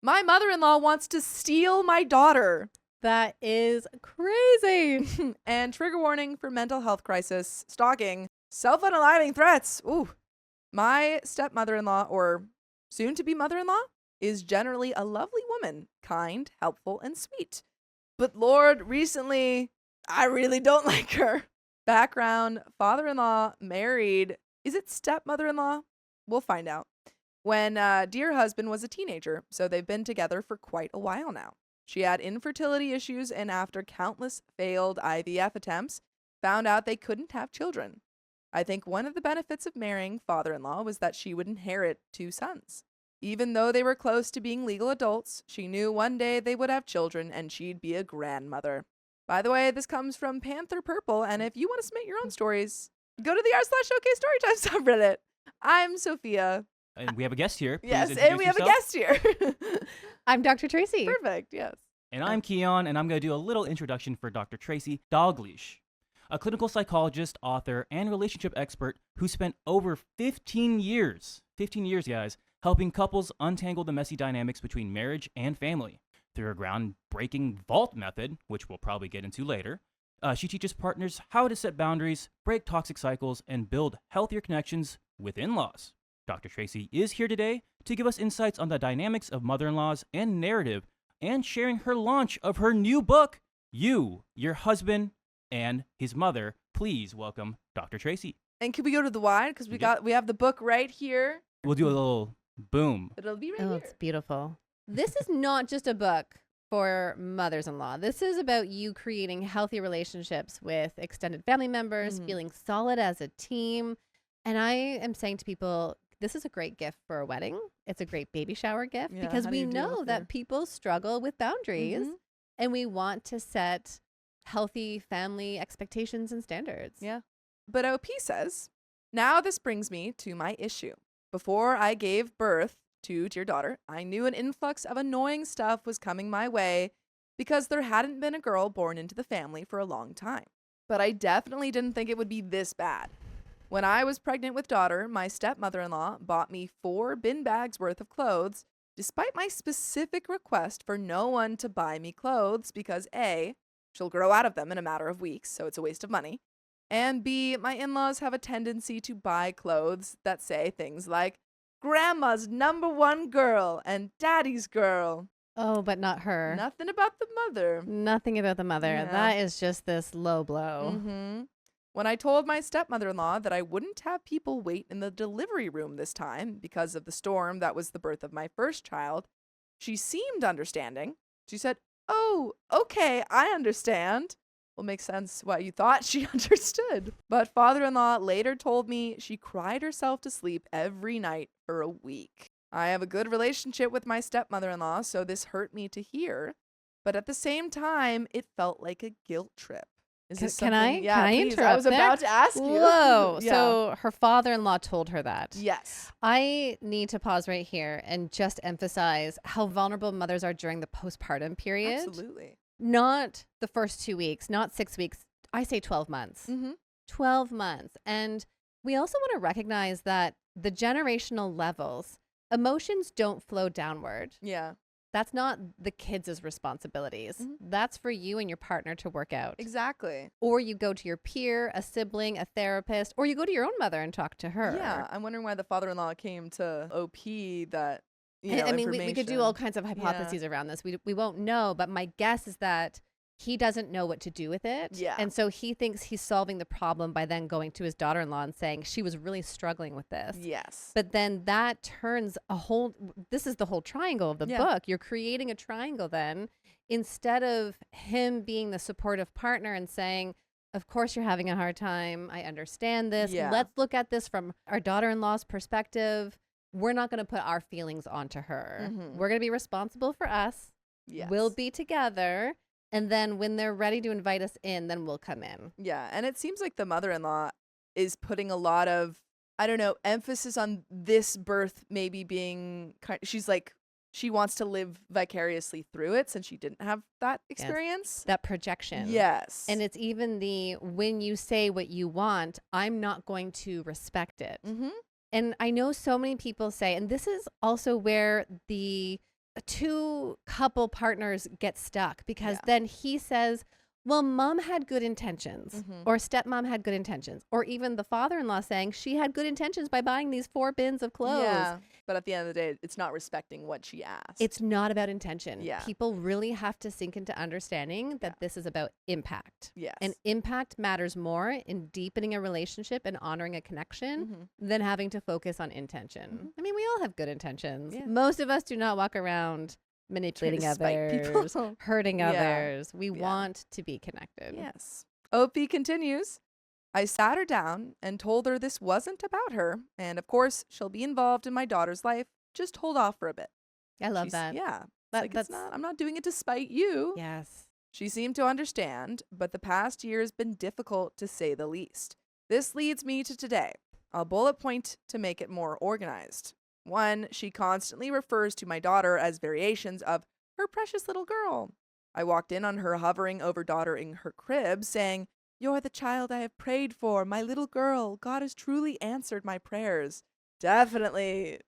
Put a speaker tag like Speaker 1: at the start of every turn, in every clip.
Speaker 1: My mother-in-law wants to steal my daughter.
Speaker 2: That is crazy.
Speaker 1: And trigger warning for mental health crisis, stalking, self-unaliving threats. Ooh. My stepmother-in-law, or soon-to-be mother-in-law, is generally a lovely woman, kind, helpful, and sweet. But Lord, recently, I really don't like her. Background, father-in-law married, is it stepmother-in-law? We'll find out. When dear husband was a teenager, so they've been together for quite a while now. She had infertility issues, and after countless failed IVF attempts, found out they couldn't have children. I think one of the benefits of marrying father-in-law was that she would inherit 2 sons. Even though they were close to being legal adults, she knew one day they would have children and she'd be a grandmother. By the way, this comes from Panther Purple, and if you want to submit your own stories, go to the r/OK Storytime subreddit. I'm Sophia.
Speaker 3: And we have a guest here. Please
Speaker 1: Yes, and we have
Speaker 3: introduce
Speaker 1: a guest here.
Speaker 2: I'm Dr. Tracy.
Speaker 1: Perfect, yes.
Speaker 3: And I'm Keon, and I'm going to do a little introduction for Dr. Tracy Dalgleish, a clinical psychologist, author, and relationship expert who spent over 15 years, guys, helping couples untangle the messy dynamics between marriage and family. Through her groundbreaking Vault method, which we'll probably get into later, she teaches partners how to set boundaries, break toxic cycles, and build healthier connections with in-laws. Dr. Tracy is here today to give us insights on the dynamics of mother-in-laws and narrative, and sharing her launch of her new book, You, Your Husband, and His Mother. Please welcome Dr. Tracy.
Speaker 1: And can we go to the wide? Because we have the book right here.
Speaker 3: We'll do a little boom.
Speaker 1: It'll be right
Speaker 2: Oh,
Speaker 1: here.
Speaker 2: it's beautiful. This is not just a book for mothers-in-law. This is about you creating healthy relationships with extended family members, feeling solid as a team. And I am saying to people, this is a great gift for a wedding. It's a great baby shower gift because we know that people struggle with boundaries and we want to set healthy family expectations and standards.
Speaker 1: Yeah. But OP says, now this brings me to my issue. Before I gave birth to dear daughter, I knew an influx of annoying stuff was coming my way because there hadn't been a girl born into the family for a long time. But I definitely didn't think it would be this bad. When I was pregnant with daughter, my stepmother-in-law bought me 4 bin bags worth of clothes, despite my specific request for no one to buy me clothes because A, she'll grow out of them in a matter of weeks, so it's a waste of money, and B, my in-laws have a tendency to buy clothes that say things like, Grandma's #1 girl and Daddy's girl.
Speaker 2: Oh, but not her.
Speaker 1: Nothing about the mother.
Speaker 2: Nothing about the mother.
Speaker 1: Yeah.
Speaker 2: That is just this low blow.
Speaker 1: When I told my stepmother-in-law that I wouldn't have people wait in the delivery room this time because of the storm that was the birth of my first child, she seemed understanding. She said, oh, okay, I understand. Well, makes sense why you thought she understood. But father-in-law later told me she cried herself to sleep every night for a week. I have a good relationship with my stepmother-in-law, so this hurt me to hear. But at the same time, it felt like a guilt trip. Is this
Speaker 2: Can
Speaker 1: something?
Speaker 2: I
Speaker 1: please.
Speaker 2: interrupt
Speaker 1: I was
Speaker 2: there?
Speaker 1: about to ask you.
Speaker 2: Whoa.
Speaker 1: Yeah.
Speaker 2: So her father-in-law told her that.
Speaker 1: Yes.
Speaker 2: I need to pause right here and just emphasize how vulnerable mothers are during the postpartum period.
Speaker 1: Absolutely.
Speaker 2: Not the first 2 weeks, not 6 weeks. I say 12 months. 12 months. And we also want to recognize that the generational levels, emotions don't flow downward.
Speaker 1: Yeah.
Speaker 2: That's not the kids' responsibilities. That's for you and your partner to work out.
Speaker 1: Exactly.
Speaker 2: Or you go to your peer, a sibling, a therapist, or you go to your own mother and talk to her.
Speaker 1: Yeah. I'm wondering why the father-in-law came to OP that, you know,
Speaker 2: I mean, we could do all kinds of
Speaker 1: Yeah.
Speaker 2: hypotheses around this. We won't know, but my guess is that he doesn't know what to do with it.
Speaker 1: Yeah.
Speaker 2: And so he thinks he's solving the problem by then going to his daughter-in-law and saying she was really struggling with this.
Speaker 1: Yes.
Speaker 2: But then that turns this is the whole triangle of the book. You're creating a triangle then, instead of him being the supportive partner and saying, of course you're having a hard time. I understand this.
Speaker 1: Yeah.
Speaker 2: Let's look at this from our daughter-in-law's perspective. We're not going to put our feelings onto her. We're going to be responsible for us.
Speaker 1: Yes.
Speaker 2: We'll be together. And then when they're ready to invite us in, then we'll come in.
Speaker 1: Yeah. And it seems like the mother-in-law is putting a lot of, I don't know, emphasis on this birth maybe being she's like, she wants to live vicariously through it since she didn't have that experience.
Speaker 2: That projection.
Speaker 1: Yes.
Speaker 2: And it's even when you say what you want, I'm not going to respect it. And I know so many people say, and this is also where the two couple partners get stuck because
Speaker 1: Yeah.
Speaker 2: then he says, well, mom had good intentions,
Speaker 1: Mhm.
Speaker 2: or stepmom had good intentions, or even the father-in-law saying she had good intentions by buying these 4 bins of clothes.
Speaker 1: Yeah. But at the end of the day, it's not respecting what she asked.
Speaker 2: It's not about intention.
Speaker 1: Yeah.
Speaker 2: People really have to sink into understanding that this is about impact.
Speaker 1: Yes.
Speaker 2: And impact matters more in deepening a relationship and honoring a connection
Speaker 1: Mhm.
Speaker 2: than having to focus on intention.
Speaker 1: Mhm.
Speaker 2: I mean, we all have good intentions.
Speaker 1: Yeah.
Speaker 2: Most of us do not walk around manipulating
Speaker 1: Trying to spite
Speaker 2: others,
Speaker 1: people.
Speaker 2: hurting
Speaker 1: Yeah.
Speaker 2: others. We
Speaker 1: Yeah.
Speaker 2: want to be connected.
Speaker 1: Yes. OP continues. I sat her down and told her this wasn't about her. And of course, she'll be involved in my daughter's life. Just hold off for a bit.
Speaker 2: I love that.
Speaker 1: Yeah. It's
Speaker 2: That-
Speaker 1: like,
Speaker 2: that's-
Speaker 1: I'm not doing it to spite you.
Speaker 2: Yes.
Speaker 1: She seemed to understand, but the past year has been difficult to say the least. This leads me to today. I'll bullet point to make it more organized. 1, she constantly refers to my daughter as variations of her precious little girl. I walked in on her hovering over daughter in her crib, saying, "You're the child I have prayed for, my little girl. God has truly answered my prayers." Definitely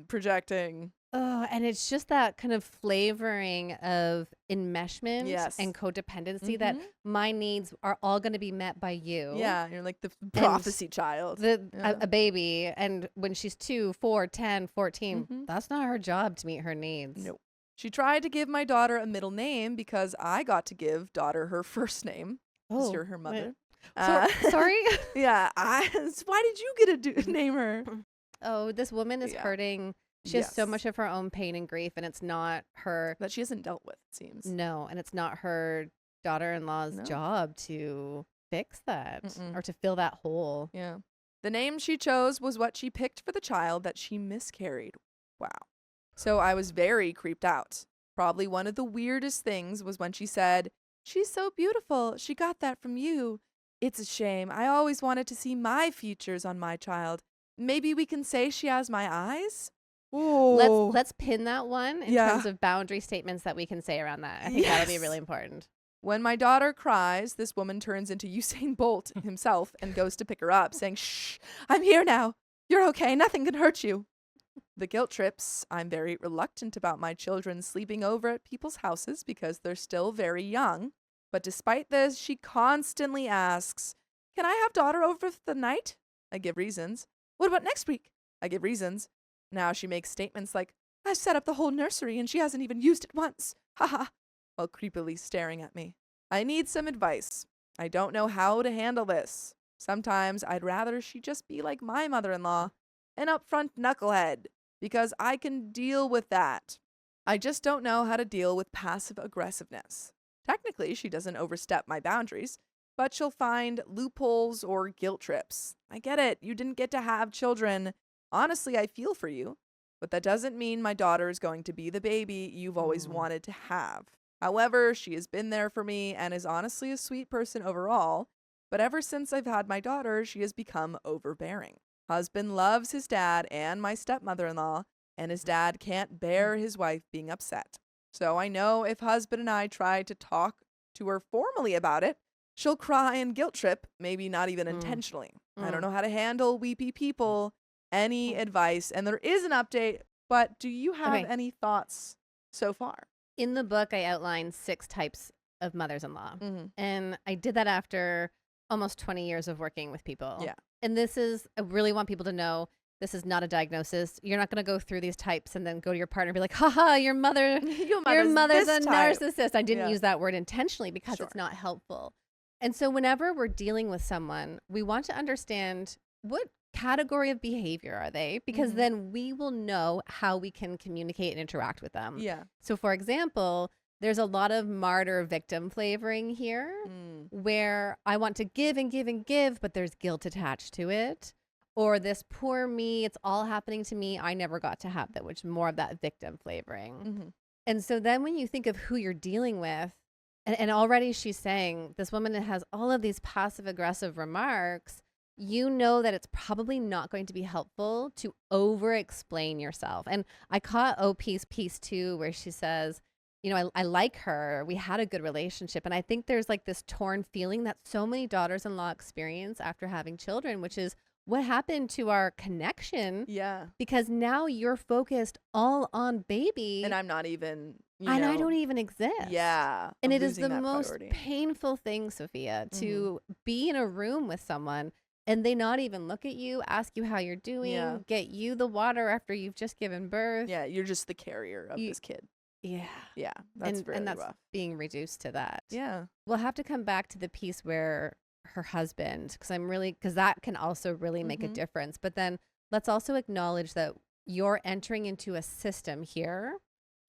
Speaker 1: projecting.
Speaker 2: Oh, and it's just that kind of flavoring of enmeshment
Speaker 1: Yes.
Speaker 2: and codependency that
Speaker 1: Mhm.
Speaker 2: my needs are all going to be met by you.
Speaker 1: Yeah, you're like the prophecy child. Yeah.
Speaker 2: A baby, and when she's 2, 4, 10, 14,
Speaker 1: Mhm.
Speaker 2: that's not her job to meet her needs.
Speaker 1: Nope. She tried to give my daughter a middle name because I got to give daughter her first name. 'Cause
Speaker 2: Oh,
Speaker 1: you're her mother.
Speaker 2: sorry.
Speaker 1: Yeah. Why did you get to name her?
Speaker 2: Oh, this woman is
Speaker 1: Yeah.
Speaker 2: hurting. She has so
Speaker 1: Yes.
Speaker 2: much of her own pain and grief, and it's not her.
Speaker 1: That she hasn't dealt with, it seems.
Speaker 2: No, and it's not her daughter-in-law's
Speaker 1: No.
Speaker 2: job to fix that
Speaker 1: Mm-mm.
Speaker 2: or to fill that hole.
Speaker 1: Yeah. The name she chose was what she picked for the child that she miscarried. Wow. So I was very creeped out. Probably one of the weirdest things was when she said, "She's so beautiful. She got that from you. It's a shame. I always wanted to see my features on my child. Maybe we can say she has my eyes?" Ooh.
Speaker 2: Let's pin that one in
Speaker 1: Yeah.
Speaker 2: terms of boundary statements that we can say around that. I think that'll be
Speaker 1: Yes.
Speaker 2: really important.
Speaker 1: When my daughter cries, this woman turns into Usain Bolt himself and goes to pick her up, saying, "Shh, I'm here now. You're okay. Nothing can hurt you." The guilt trips. I'm very reluctant about my children sleeping over at people's houses because they're still very young. But despite this, she constantly asks, "Can I have daughter over for the night?" I give reasons. "What about next week?" I give reasons. Now she makes statements like, "I've set up the whole nursery and she hasn't even used it once. Haha," while creepily staring at me. I need some advice. I don't know how to handle this. Sometimes I'd rather she just be like my mother-in-law, an upfront knucklehead, because I can deal with that. I just don't know how to deal with passive aggressiveness. Technically, she doesn't overstep my boundaries, but she'll find loopholes or guilt trips. I get it. You didn't get to have children. Honestly, I feel for you. But that doesn't mean my daughter is going to be the baby you've always wanted to have. However, she has been there for me and is honestly a sweet person overall. But ever since I've had my daughter, she has become overbearing. Husband loves his dad and my stepmother-in-law, and his dad can't bear his wife being upset. So I know if husband and I try to talk to her formally about it, she'll cry and guilt trip, maybe not even intentionally. I don't know how to handle weepy people. Any advice? And there is an update, but do you have any thoughts so far?
Speaker 2: In the book, I outlined 6 types of mothers-in-law. And I did that after almost 20 years of working with people.
Speaker 1: Yeah.
Speaker 2: And this is, I really want people to know, this is not a diagnosis. You're not going to go through these types and then go to your partner and be like, haha, your mother's a narcissist. I didn't use that word intentionally because it's not helpful. And so whenever we're dealing with someone, we want to understand what category of behavior are they, because then we will know how we can communicate and interact with them.
Speaker 1: Yeah.
Speaker 2: So for example, there's a lot of martyr victim flavoring here where I want to give and give and give, but there's guilt attached to it. Or this poor me, it's all happening to me. I never got to have that, which is more of that victim flavoring. And so then when you think of who you're dealing with, and already she's saying this woman has all of these passive aggressive remarks, you know that it's probably not going to be helpful to over explain yourself. And I caught OP's piece too, where she says, you know, I like her. We had a good relationship. And I think there's like this torn feeling that so many daughters-in-law experience after having children, which is, what happened to our connection?
Speaker 1: Yeah.
Speaker 2: Because now you're focused all on baby.
Speaker 1: And I'm not even,
Speaker 2: I don't even exist.
Speaker 1: Yeah.
Speaker 2: And
Speaker 1: I'm
Speaker 2: it is
Speaker 1: losing
Speaker 2: the
Speaker 1: that
Speaker 2: most
Speaker 1: priority.
Speaker 2: painful thing, Sophia, to be in a room with someone and they not even look at you, ask you how you're doing, get you the water after you've just given birth.
Speaker 1: Yeah, you're just the carrier of this kid.
Speaker 2: Yeah.
Speaker 1: Yeah, that's really
Speaker 2: and that's
Speaker 1: rough.
Speaker 2: being reduced to that.
Speaker 1: Yeah.
Speaker 2: We'll have to come back to the piece where her husband, because that can also really make a difference. But then let's also acknowledge that you're entering into a system here.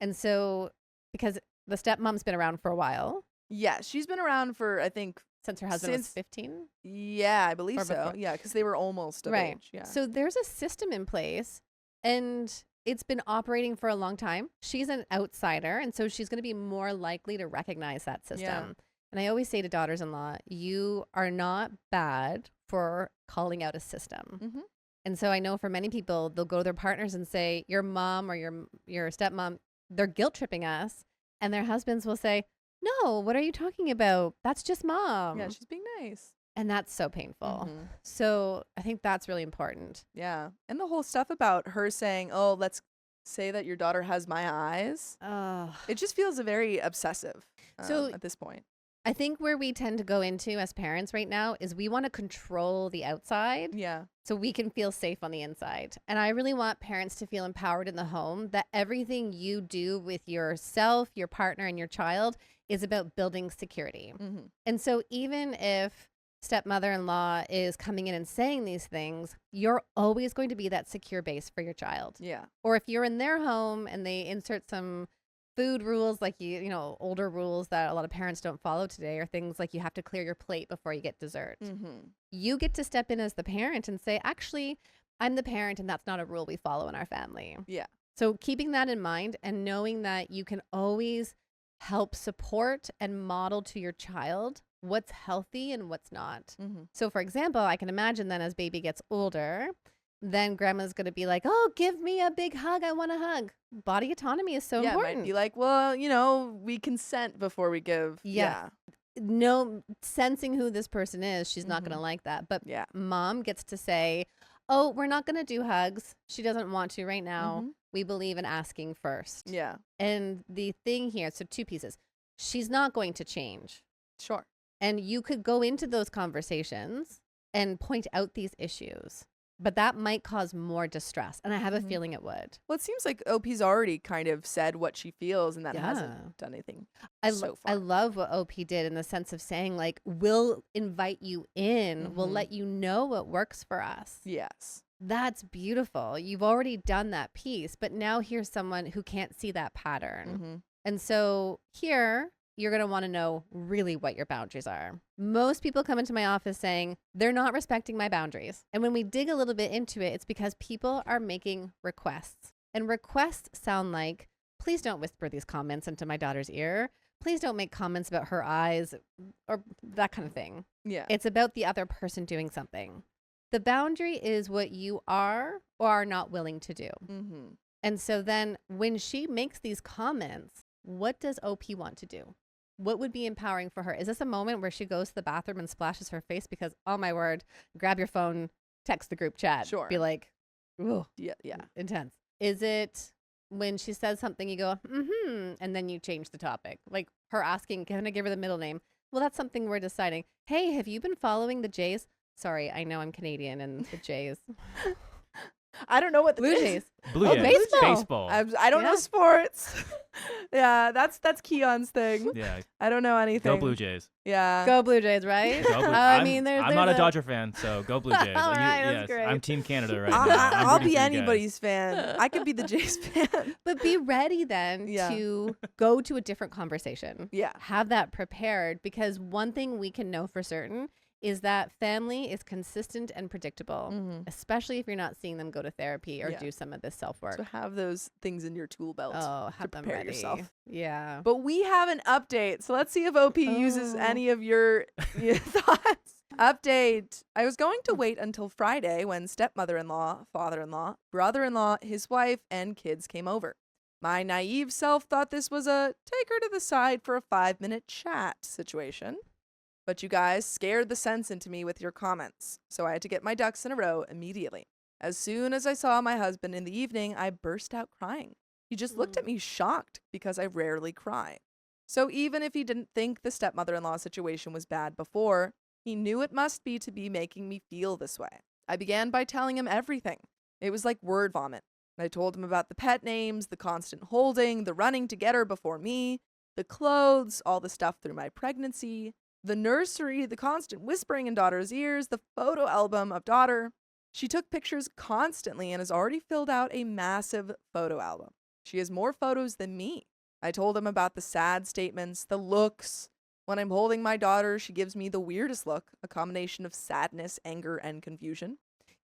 Speaker 2: And so, because the stepmom's been around for a while.
Speaker 1: Yeah, she's been around for, I think,
Speaker 2: since her husband was 15?
Speaker 1: Yeah, I believe
Speaker 2: Or
Speaker 1: so.
Speaker 2: before.
Speaker 1: Yeah, because they were almost of
Speaker 2: Right.
Speaker 1: age. Yeah.
Speaker 2: So there's a system in place and it's been operating for a long time. She's an outsider, and so she's going to be more likely to recognize that system.
Speaker 1: Yeah.
Speaker 2: And I always say to daughters-in-law, you are not bad for calling out a system. And so I know for many people, they'll go to their partners and say, your mom or your stepmom, they're guilt tripping us. And their husbands will say, no, what are you talking about? That's just mom.
Speaker 1: Yeah, she's being nice.
Speaker 2: And that's so painful. So I think that's really important.
Speaker 1: Yeah. And the whole stuff about her saying, oh, let's say that your daughter has my eyes. It just feels very obsessive at this point.
Speaker 2: I think where we tend to go into as parents right now is we want to control the outside.
Speaker 1: Yeah.
Speaker 2: So we can feel safe on the inside. And I really want parents to feel empowered in the home, that everything you do with yourself, your partner, and your child is about building security. And so even if stepmother-in-law is coming in and saying these things, you're always going to be that secure base for your child.
Speaker 1: Yeah.
Speaker 2: Or if you're in their home and they insert some food rules, like you know, older rules that a lot of parents don't follow today, or things like you have to clear your plate before you get dessert. You get to step in as the parent and say, actually, I'm the parent and that's not a rule we follow in our family.
Speaker 1: Yeah.
Speaker 2: So keeping that in mind and knowing that you can always help support and model to your child what's healthy and what's not. So for example, I can imagine then as baby gets older, then grandma's going to be like, oh, give me a big hug. I want a hug. Body autonomy is so important.
Speaker 1: Might be like, well, you know, we consent before we give. Yeah.
Speaker 2: No, sensing who this person is, she's not going to like that. But mom gets to say, oh, we're not going to do hugs. She doesn't want to right now. We believe in asking first.
Speaker 1: Yeah.
Speaker 2: And the thing here, so two pieces. She's not going to change.
Speaker 1: Sure.
Speaker 2: And you could go into those conversations and point out these issues. But that might cause more distress. And I have a feeling it would.
Speaker 1: Well, it seems like OP's already kind of said what she feels, and that hasn't done anything so far.
Speaker 2: I love what OP did in the sense of saying, like, we'll invite you in. We'll let you know what works for us.
Speaker 1: Yes.
Speaker 2: That's beautiful. You've already done that piece. But now here's someone who can't see that pattern. And so here, you're going to want to know really what your boundaries are. Most people come into my office saying they're not respecting my boundaries. And when we dig a little bit into it, it's because people are making requests. And requests sound like, please don't whisper these comments into my daughter's ear. Please don't make comments about her eyes or that kind of thing.
Speaker 1: Yeah.
Speaker 2: It's about the other person doing something. The boundary is what you are or are not willing to do. And so then when she makes these comments, what does OP want to do? What would be empowering for her? Is this a moment where she goes to the bathroom and splashes her face? Because, oh my word, grab your phone, text the group chat.
Speaker 1: Sure.
Speaker 2: Be like, ooh,
Speaker 1: yeah,
Speaker 2: intense. Is it when she says something, you go, and then you change the topic? Like her asking, can I give her the middle name? Well, that's something we're deciding. Hey, have you been following the Jays? Sorry, I know I'm Canadian and the Jays.
Speaker 1: I don't know what the
Speaker 2: Blue Jays.
Speaker 3: Blue Jays.
Speaker 2: Baseball.
Speaker 3: Baseball.
Speaker 1: I don't know sports. Yeah, that's Keon's thing.
Speaker 3: Yeah.
Speaker 1: I don't know anything.
Speaker 3: Go Blue Jays.
Speaker 1: Yeah.
Speaker 2: Go Blue Jays, right?
Speaker 3: Go Blue.
Speaker 2: I mean, there's
Speaker 3: I'm not a Dodger fan, so go Blue Jays.
Speaker 2: All right, that's
Speaker 3: yes,
Speaker 2: great.
Speaker 3: I'm Team Canada right now.
Speaker 1: I'll be anybody's fan. I could be the Jays fan.
Speaker 2: But be ready then to go to a different conversation.
Speaker 1: Yeah.
Speaker 2: Have that prepared, because one thing we can know for certain is that family is consistent and predictable, especially if you're not seeing them go to therapy or do some of this self-work.
Speaker 1: So have those things in your tool belt.
Speaker 2: Oh, have them
Speaker 1: prepare
Speaker 2: ready.
Speaker 1: yourself.
Speaker 2: Yeah.
Speaker 1: But we have an update. So let's see if OP uses any of your thoughts. Update. I was going to wait until Friday when stepmother-in-law, father-in-law, brother-in-law, his wife, and kids came over. My naive self thought this was a take her to the side for a 5-minute chat situation. But you guys scared the sense into me with your comments, so I had to get my ducks in a row immediately. As soon as I saw my husband in the evening, I burst out crying. He just looked at me shocked because I rarely cry. So even if he didn't think the stepmother-in-law situation was bad before, he knew it must be to be making me feel this way. I began by telling him everything. It was like word vomit. I told him about the pet names, the constant holding, the running to get her before me, the clothes, all the stuff through my pregnancy, the nursery, the constant whispering in daughter's ears, the photo album of daughter. She took pictures constantly and has already filled out a massive photo album. She has more photos than me. I told him about the sad statements, the looks. When I'm holding my daughter, she gives me the weirdest look, a combination of sadness, anger, and confusion.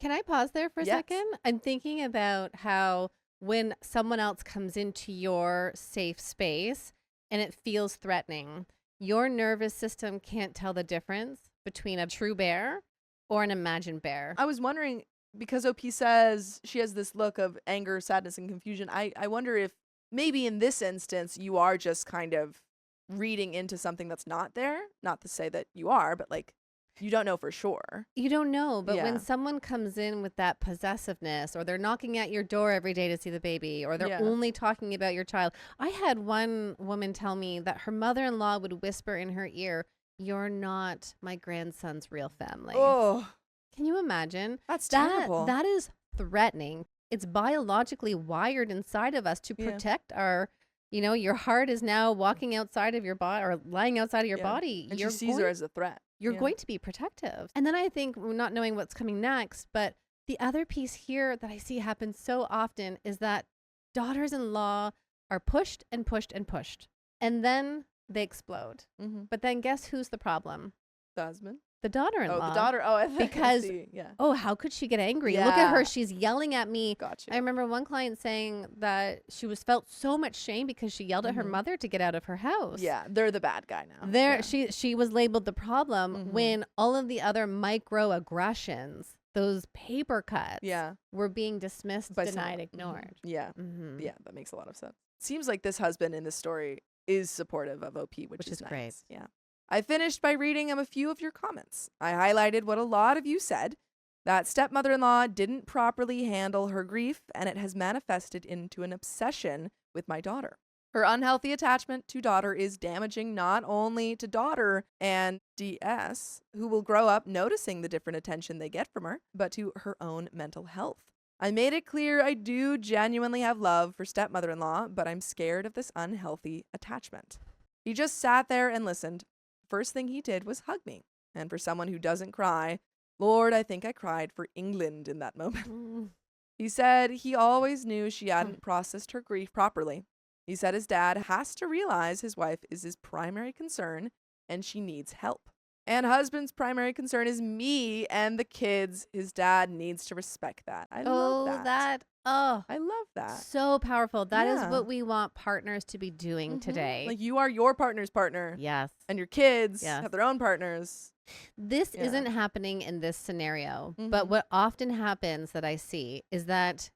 Speaker 2: Can I pause there for a
Speaker 1: Yes.
Speaker 2: second? I'm thinking about how when someone else comes into your safe space and it feels threatening, your nervous system can't tell the difference between a true bear or an imagined bear.
Speaker 1: I was wondering, because OP says she has this look of anger, sadness, and confusion, I wonder if maybe in this instance you are just kind of reading into something that's not there. Not to say that you are, but like you don't know for sure.
Speaker 2: You don't know, but
Speaker 1: Yeah.
Speaker 2: when someone comes in with that possessiveness, or they're knocking at your door every day to see the baby, or they're
Speaker 1: Yeah.
Speaker 2: only talking about your child. I had one woman tell me that her mother-in-law would whisper in her ear, "You're not my grandson's real family."
Speaker 1: Oh,
Speaker 2: Can you imagine?
Speaker 1: that's terrible.
Speaker 2: That is threatening. It's biologically wired inside of us to
Speaker 1: Yeah.
Speaker 2: protect our, your heart is now walking outside of your body or lying outside of your
Speaker 1: Yeah.
Speaker 2: body.
Speaker 1: And
Speaker 2: You're
Speaker 1: she sees her as a threat.
Speaker 2: You're
Speaker 1: Yeah.
Speaker 2: going to be protective. And then I think we're not knowing what's coming next, but the other piece here that I see happen so often is that daughters-in-law are pushed and pushed and pushed, and then they explode.
Speaker 1: Mm-hmm.
Speaker 2: But then guess who's the problem?
Speaker 1: The husband?
Speaker 2: The daughter-in-law.
Speaker 1: Oh, the daughter. Oh, I think
Speaker 2: Because-
Speaker 1: I see. Yeah.
Speaker 2: Oh, how could she get angry? Look at her.
Speaker 1: Yeah.
Speaker 2: She's yelling at me.
Speaker 1: Gotcha.
Speaker 2: I remember one client saying that she felt so much shame because she yelled at her
Speaker 1: Mhm.
Speaker 2: mother to get out of her house.
Speaker 1: Yeah, they're the bad guy now.
Speaker 2: There,
Speaker 1: Yeah.
Speaker 2: she was labeled the problem
Speaker 1: Mhm.
Speaker 2: when all of the other microaggressions, those paper cuts,
Speaker 1: Yeah.
Speaker 2: were being dismissed,
Speaker 1: By
Speaker 2: denied,
Speaker 1: someone.
Speaker 2: ignored.
Speaker 1: Yeah.
Speaker 2: Mm-hmm.
Speaker 1: Yeah, that makes a lot of sense. Seems like this husband in this story is supportive of OP, which is
Speaker 2: great.
Speaker 1: nice. Yeah. I finished by reading a few of your comments. I highlighted what a lot of you said, that stepmother-in-law didn't properly handle her grief, and it has manifested into an obsession with my daughter. Her unhealthy attachment to daughter is damaging not only to daughter and DS, who will grow up noticing the different attention they get from her, but to her own mental health. I made it clear I do genuinely have love for stepmother-in-law, but I'm scared of this unhealthy attachment. He just sat there and listened. First thing he did was hug me. And for someone who doesn't cry, Lord, I think I cried for England in that moment.
Speaker 2: Mm.
Speaker 1: He said he always knew she hadn't processed her grief properly. He said his dad has to realize his wife is his primary concern and she needs help. And husband's primary concern is me and the kids. His dad needs to respect that. I love that. I love that.
Speaker 2: So powerful. That is
Speaker 1: Yeah.
Speaker 2: what we want partners to be doing
Speaker 1: Mhm.
Speaker 2: today.
Speaker 1: Like you are your partner's partner.
Speaker 2: Yes.
Speaker 1: And your kids
Speaker 2: Yes.
Speaker 1: have their own partners.
Speaker 2: This
Speaker 1: Yeah.
Speaker 2: isn't happening in this scenario, but
Speaker 1: Mhm.
Speaker 2: what often happens that I see is that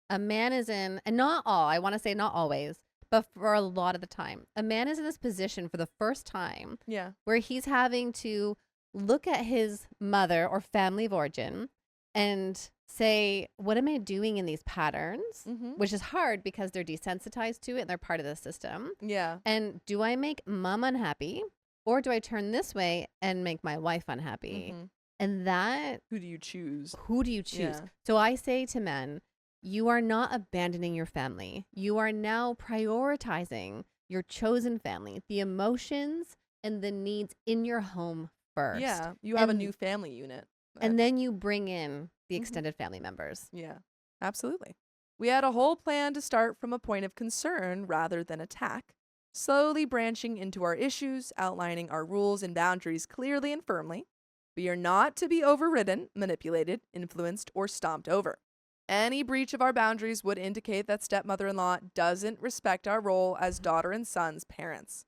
Speaker 2: a man is in, and not all, I want to say not always, but for a lot of the time, a man is in this position for the first time
Speaker 1: Yeah.
Speaker 2: where he's having to look at his mother or family of origin and say, what am I doing in these patterns?
Speaker 1: Mm-hmm.
Speaker 2: Which is hard because they're desensitized to it and they're part of the system.
Speaker 1: Yeah.
Speaker 2: And do I make mom unhappy, or do I turn this way and make my wife unhappy?
Speaker 1: Mhm.
Speaker 2: And that,
Speaker 1: Who do you choose?
Speaker 2: who do you choose?
Speaker 1: Yeah.
Speaker 2: So I say to men, you are not abandoning your family. You are now prioritizing your chosen family, the emotions and the needs in your home first.
Speaker 1: Yeah. You have a
Speaker 2: And-
Speaker 1: new family unit.
Speaker 2: And then you bring in the
Speaker 1: Mhm.
Speaker 2: extended family members.
Speaker 1: Yeah, absolutely. We had a whole plan to start from a point of concern rather than attack, slowly branching into our issues, outlining our rules and boundaries clearly and firmly. We are not to be overridden, manipulated, influenced, or stomped over. Any breach of our boundaries would indicate that stepmother-in-law doesn't respect our role as daughter and son's parents.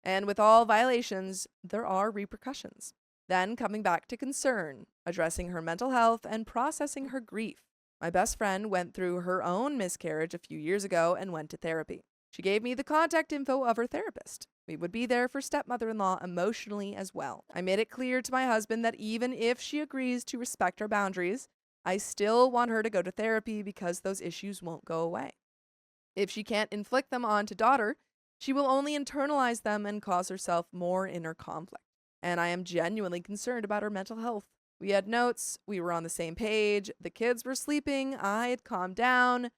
Speaker 1: And with all violations, there are repercussions. Then coming back to concern, addressing her mental health and processing her grief. My best friend went through her own miscarriage a few years ago and went to therapy. She gave me the contact info of her therapist. We would be there for stepmother-in-law emotionally as well. I made it clear to my husband that even if she agrees to respect our boundaries, I still want her to go to therapy because those issues won't go away. If she can't inflict them onto daughter, she will only internalize them and cause herself more inner conflict. And I am genuinely concerned about her mental health. We had notes, we were on the same page, the kids were sleeping, I had calmed down.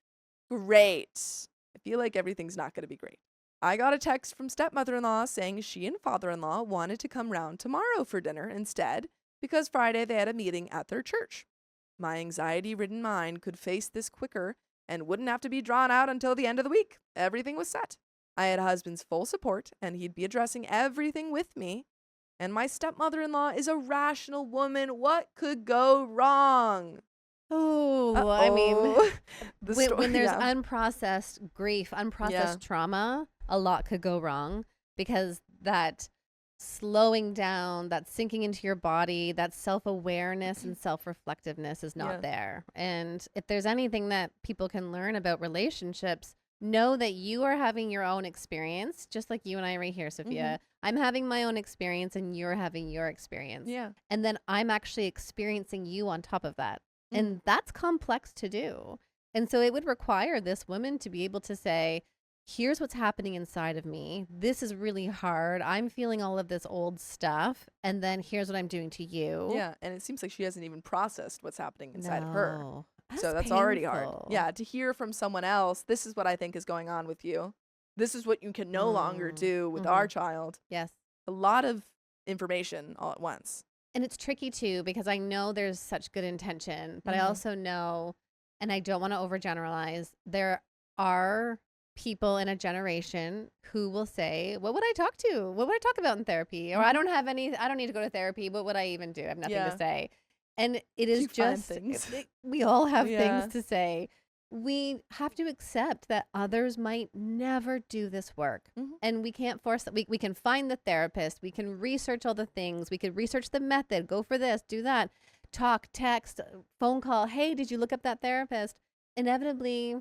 Speaker 1: Great. I feel like everything's not going to be great. I got a text from stepmother-in-law saying she and father-in-law wanted to come round tomorrow for dinner instead because Friday they had a meeting at their church. My anxiety-ridden mind could face this quicker and wouldn't have to be drawn out until the end of the week. Everything was set. I had husband's full support, and he'd be addressing everything with me. And my stepmother-in-law is a rational woman. What could go wrong?
Speaker 2: Oh, I mean, when there's
Speaker 1: yeah.
Speaker 2: unprocessed grief, unprocessed trauma, a lot could go wrong because that slowing down, that sinking into your body, that self-awareness and self-reflectiveness is not there. And if there's anything that people can learn about relationships, know that you are having your own experience, just like you and I right here, Sophia. I'm having my own experience and you're having your experience.
Speaker 1: Yeah.
Speaker 2: And then I'm actually experiencing you on top of that. And that's complex to do. And so it would require this woman to be able to say, here's what's happening inside of me. This is really hard. I'm feeling all of this old stuff. And then here's what I'm doing to you.
Speaker 1: Yeah. And it seems like she hasn't even processed what's happening inside of her.
Speaker 2: That's
Speaker 1: So that's already hard. Yeah. To hear from someone else, this is what I think is going on with you. This is what you can no longer do with our child.
Speaker 2: Yes.
Speaker 1: A lot of information all at once.
Speaker 2: And it's tricky too, because I know there's such good intention, but I also know, and I don't want to overgeneralize, there are people in a generation who will say, what would I talk to? What would I talk about in therapy? Or I don't need to go to therapy. What would I even do? I have nothing to say. And it is just, we all have things to say. We have to accept that others might never do this work. And we can't force that. We can find the therapist. We can research all the things. We could research the method. Go for this, do that. Talk, text, phone call. Hey, did you look up that therapist? Inevitably,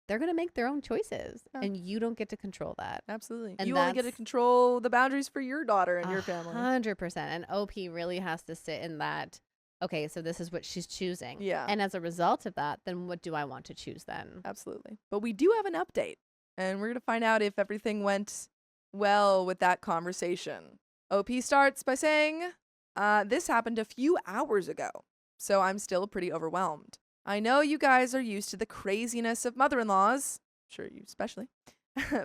Speaker 2: they're going to make their own choices. And you don't get to control that.
Speaker 1: Absolutely.
Speaker 2: And
Speaker 1: you only get to control the boundaries for your daughter and your family.
Speaker 2: 100%. And OP really has to sit in that. Okay, so this is what she's choosing.
Speaker 1: Yeah.
Speaker 2: And as a result of that, then what do I want to choose then?
Speaker 1: Absolutely. But we do have an update, and we're going to find out if everything went well with that conversation. OP starts by saying, this happened a few hours ago, so I'm still pretty overwhelmed. I know you guys are used to the craziness of mother-in-laws, sure you especially,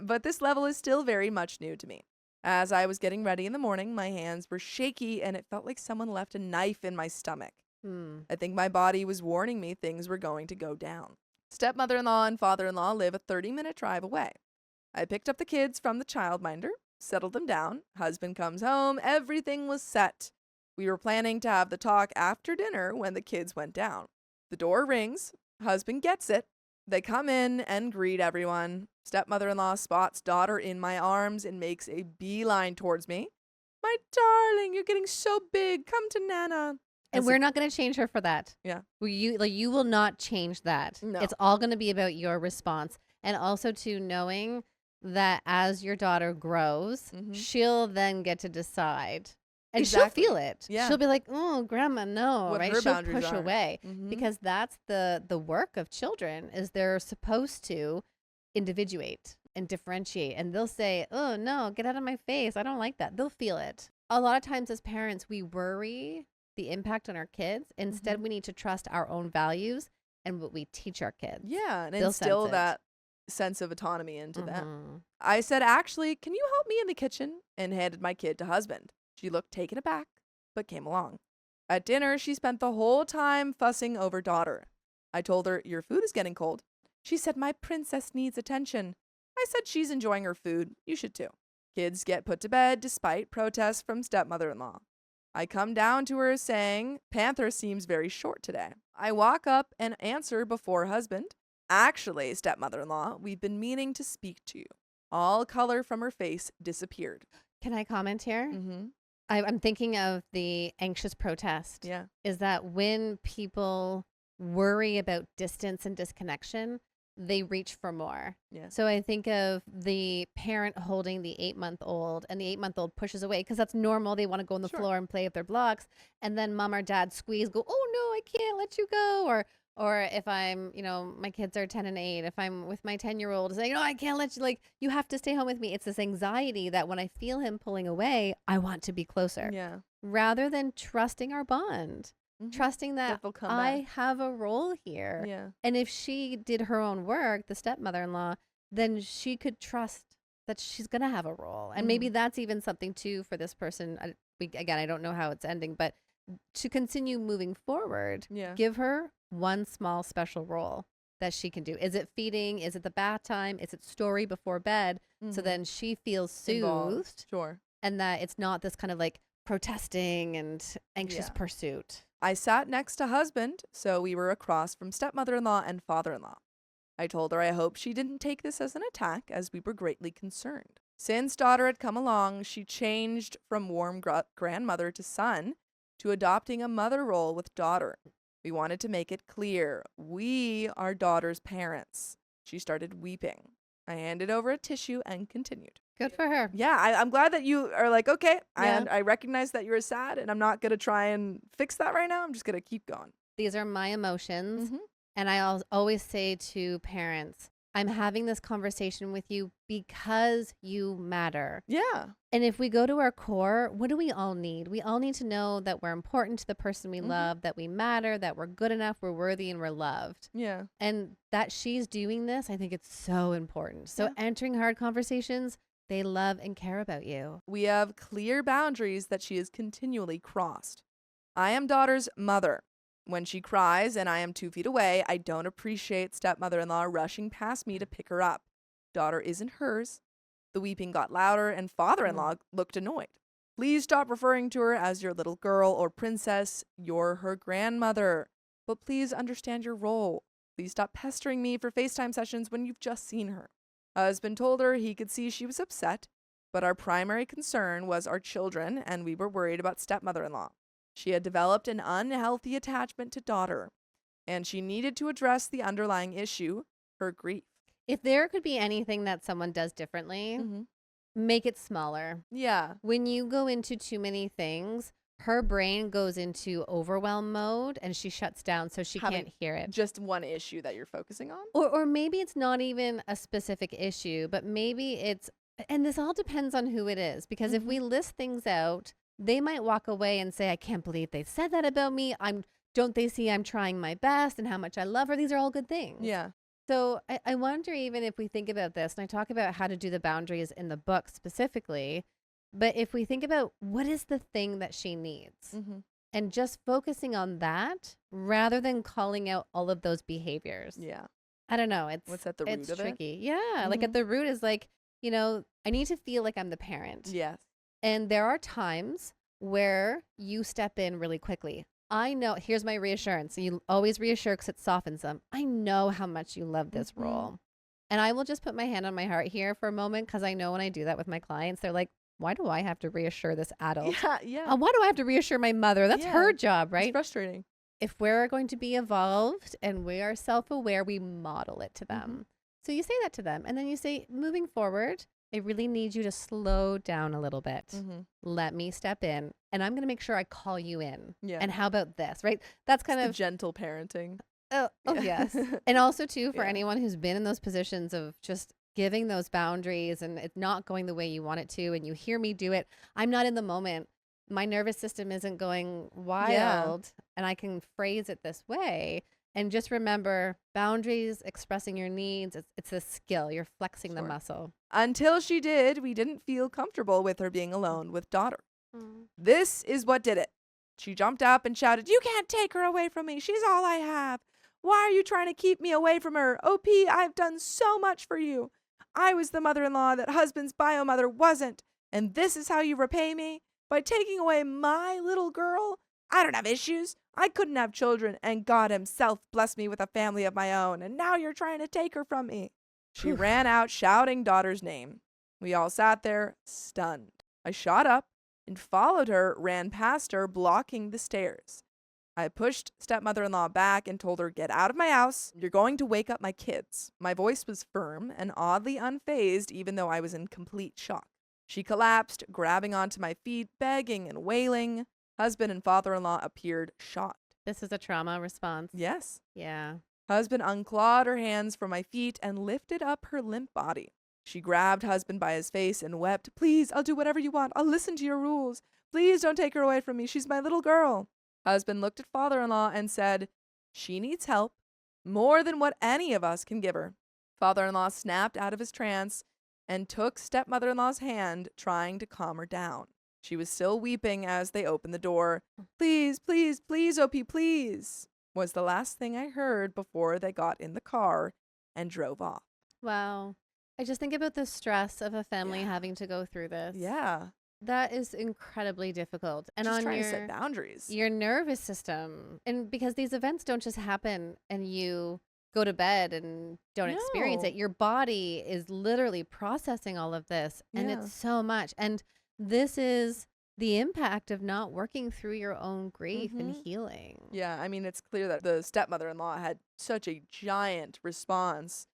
Speaker 1: but this level is still very much new to me. As I was getting ready in the morning, my hands were shaky and it felt like someone left a knife in my stomach. I think my body was warning me things were going to go down. Stepmother-in-law and father-in-law live a 30-minute drive away. I picked up the kids from the childminder, settled them down. Husband comes home. Everything was set. We were planning to have the talk after dinner when the kids went down. The door rings. Husband gets it. They come in and greet everyone. Stepmother-in-law spots daughter in my arms and makes a beeline towards me. My darling, you're getting so big. Come to Nana.
Speaker 2: And we're not going to change her for that.
Speaker 1: Yeah.
Speaker 2: You will not change that.
Speaker 1: No.
Speaker 2: It's all going to be about your response. And also to knowing that as your daughter grows, she'll then get to decide. And she'll feel it. Yeah. She'll be like, oh, grandma, no.
Speaker 1: What
Speaker 2: right?
Speaker 1: her
Speaker 2: She'll
Speaker 1: boundaries
Speaker 2: push
Speaker 1: are.
Speaker 2: away. Because that's the work of children, is they're supposed to individuate and differentiate. And they'll say, oh, no, get out of my face. I don't like that. They'll feel it. A lot of times as parents, we worry the impact on our kids. Instead, we need to trust our own values and what we teach our kids.
Speaker 1: Yeah, and
Speaker 2: They'll
Speaker 1: instill
Speaker 2: sense it.
Speaker 1: that sense of autonomy into them. I said, actually, can you help me in the kitchen? And handed my kid to husband. She looked taken aback, but came along. At dinner, she spent the whole time fussing over daughter. I told her, your food is getting cold. She said, my princess needs attention. I said, she's enjoying her food. You should too. Kids get put to bed despite protests from stepmother-in-law. I come down to her saying, Panther seems very short today. I walk up and answer before husband. Actually, stepmother-in-law, we've been meaning to speak to you. All color from her face disappeared.
Speaker 2: Can I comment here? I'm thinking of the anxious protest.
Speaker 1: Yeah.
Speaker 2: Is that when people worry about distance and disconnection, they reach for more.
Speaker 1: Yeah.
Speaker 2: So I think of the parent holding the 8-month-old, and the 8-month-old pushes away because that's normal. They want to go on the
Speaker 1: Sure.
Speaker 2: floor and play with their blocks. And then mom or dad squeeze, go, oh no, I can't let you go. Or if I'm, my kids are 10 and 8, if I'm with my 10-year-old saying, no, I can't let you, like, you have to stay home with me. It's this anxiety that when I feel him pulling away, I want to be closer.
Speaker 1: Yeah.
Speaker 2: Rather than trusting our bond, trusting that
Speaker 1: they'll come
Speaker 2: I
Speaker 1: back.
Speaker 2: have a role here.
Speaker 1: Yeah.
Speaker 2: And if she did her own work, the stepmother-in-law, then she could trust that she's going to have a role. And maybe that's even something too for this person. I don't know how it's ending, but to continue moving forward, give her one small special role that she can do. Is it feeding? Is it the bath time? Is it story before bed? So then she feels soothed.
Speaker 1: Involved. Sure.
Speaker 2: And that it's not this kind of like protesting and anxious pursuit.
Speaker 1: I sat next to husband, so we were across from stepmother-in-law and father-in-law. I told her I hoped she didn't take this as an attack, as we were greatly concerned. Since daughter had come along, she changed from warm grandmother to son to adopting a mother role with daughter. We wanted to make it clear, we are daughter's parents. She started weeping. I handed over a tissue and continued.
Speaker 2: Good for her.
Speaker 1: Yeah, I'm glad that you are like, okay,
Speaker 2: Yeah.
Speaker 1: I recognize that you're sad, and I'm not going to try and fix that right now. I'm just going to keep going.
Speaker 2: These are my emotions.
Speaker 1: Mhm.
Speaker 2: And I always say to parents, I'm having this conversation with you because you matter.
Speaker 1: Yeah.
Speaker 2: And if we go to our core, what do we all need? We all need to know that we're important to the person we love, that we matter, that we're good enough, we're worthy, and we're loved.
Speaker 1: Yeah.
Speaker 2: And that she's doing this, I think it's so important. So entering hard conversations, they love and care about you.
Speaker 1: We have clear boundaries that she has continually crossed. I am daughter's mother. When she cries and I am 2 feet away, I don't appreciate stepmother-in-law rushing past me to pick her up. Daughter isn't hers. The weeping got louder and father-in-law looked annoyed. Please stop referring to her as your little girl or princess. You're her grandmother. But please understand your role. Please stop pestering me for FaceTime sessions when you've just seen her. Husband told her he could see she was upset, but our primary concern was our children, and we were worried about stepmother-in-law. She had developed an unhealthy attachment to daughter, and she needed to address the underlying issue, her grief.
Speaker 2: If there could be anything that someone does differently, make it smaller.
Speaker 1: Yeah.
Speaker 2: When you go into too many things, her brain goes into overwhelm mode and she shuts down so she can't hear it.
Speaker 1: Just one issue that you're focusing on?
Speaker 2: Or maybe it's not even a specific issue, but maybe it's, and this all depends on who it is, because if we list things out, they might walk away and say, I can't believe they said that about me. Don't they see I'm trying my best and how much I love her? These are all good things.
Speaker 1: Yeah.
Speaker 2: So I wonder even if we think about this, and I talk about how to do the boundaries in the book specifically, but if we think about what is the thing that she needs and just focusing on that rather than calling out all of those behaviors.
Speaker 1: Yeah.
Speaker 2: I don't know.
Speaker 1: What's at the root
Speaker 2: it's
Speaker 1: of it?
Speaker 2: tricky. Yeah. Like at the root is like, I need to feel like I'm the parent.
Speaker 1: Yes.
Speaker 2: And there are times where you step in really quickly. I know, here's my reassurance. You always reassure because it softens them. I know how much you love this role. And I will just put my hand on my heart here for a moment, because I know when I do that with my clients, they're like, why do I have to reassure this adult?
Speaker 1: Yeah.
Speaker 2: Why do I have to reassure my mother? That's her job, right?
Speaker 1: It's frustrating.
Speaker 2: If we're going to be evolved and we are self-aware, we model it to them. So you say that to them. And then you say, moving forward, I really need you to slow down a little bit. Let me step in, and I'm going to make sure I call you in.
Speaker 1: Yeah.
Speaker 2: And how about this, right? That's kind
Speaker 1: It's
Speaker 2: of
Speaker 1: the gentle parenting.
Speaker 2: Oh, yes. And also, too, for anyone who's been in those positions of just giving those boundaries and it's not going the way you want it to, and you hear me do it, I'm not in the moment. My nervous system isn't going wild, and I can phrase it this way. And just remember, boundaries, expressing your needs, it's a skill. You're flexing the muscle.
Speaker 1: Until she did, we didn't feel comfortable with her being alone with daughter. This is what did it. She jumped up and shouted, "You can't take her away from me. She's all I have. Why are you trying to keep me away from her? OP, I've done so much for you. I was the mother-in-law that husband's bio mother wasn't. And this is how you repay me? By taking away my little girl? I don't have issues. I couldn't have children, and God himself blessed me with a family of my own, and now you're trying to take her from me." She ran out shouting daughter's name. We all sat there, stunned. I shot up and followed her, ran past her, blocking the stairs. I pushed stepmother-in-law back and told her, "Get out of my house. You're going to wake up my kids." My voice was firm and oddly unfazed, even though I was in complete shock. She collapsed, grabbing onto my feet, begging and wailing. Husband and father-in-law appeared shocked.
Speaker 2: This is a trauma response.
Speaker 1: Yes.
Speaker 2: Yeah.
Speaker 1: Husband unclawed her hands from my feet and lifted up her limp body. She grabbed husband by his face and wept, "Please, I'll do whatever you want. I'll listen to your rules. Please don't take her away from me. She's my little girl." Husband looked at father-in-law and said, "She needs help, more than what any of us can give her." Father-in-law snapped out of his trance and took stepmother-in-law's hand, trying to calm her down. She was still weeping as they opened the door. "Please, please, please, OP, please," was the last thing I heard before they got in the car and drove off.
Speaker 2: Wow. I just think about the stress of a family
Speaker 1: Yeah.
Speaker 2: having to go through this.
Speaker 1: Yeah.
Speaker 2: That is incredibly difficult. And
Speaker 1: Just
Speaker 2: on
Speaker 1: trying to set boundaries.
Speaker 2: your nervous system. And because these events don't just happen and you go to bed and don't experience it.
Speaker 1: No.
Speaker 2: Your body is literally processing all of this. And
Speaker 1: Yeah.
Speaker 2: it's so much. And this is the impact of not working through your own grief and healing.
Speaker 1: Yeah, I mean, it's clear that the stepmother-in-law had such a giant response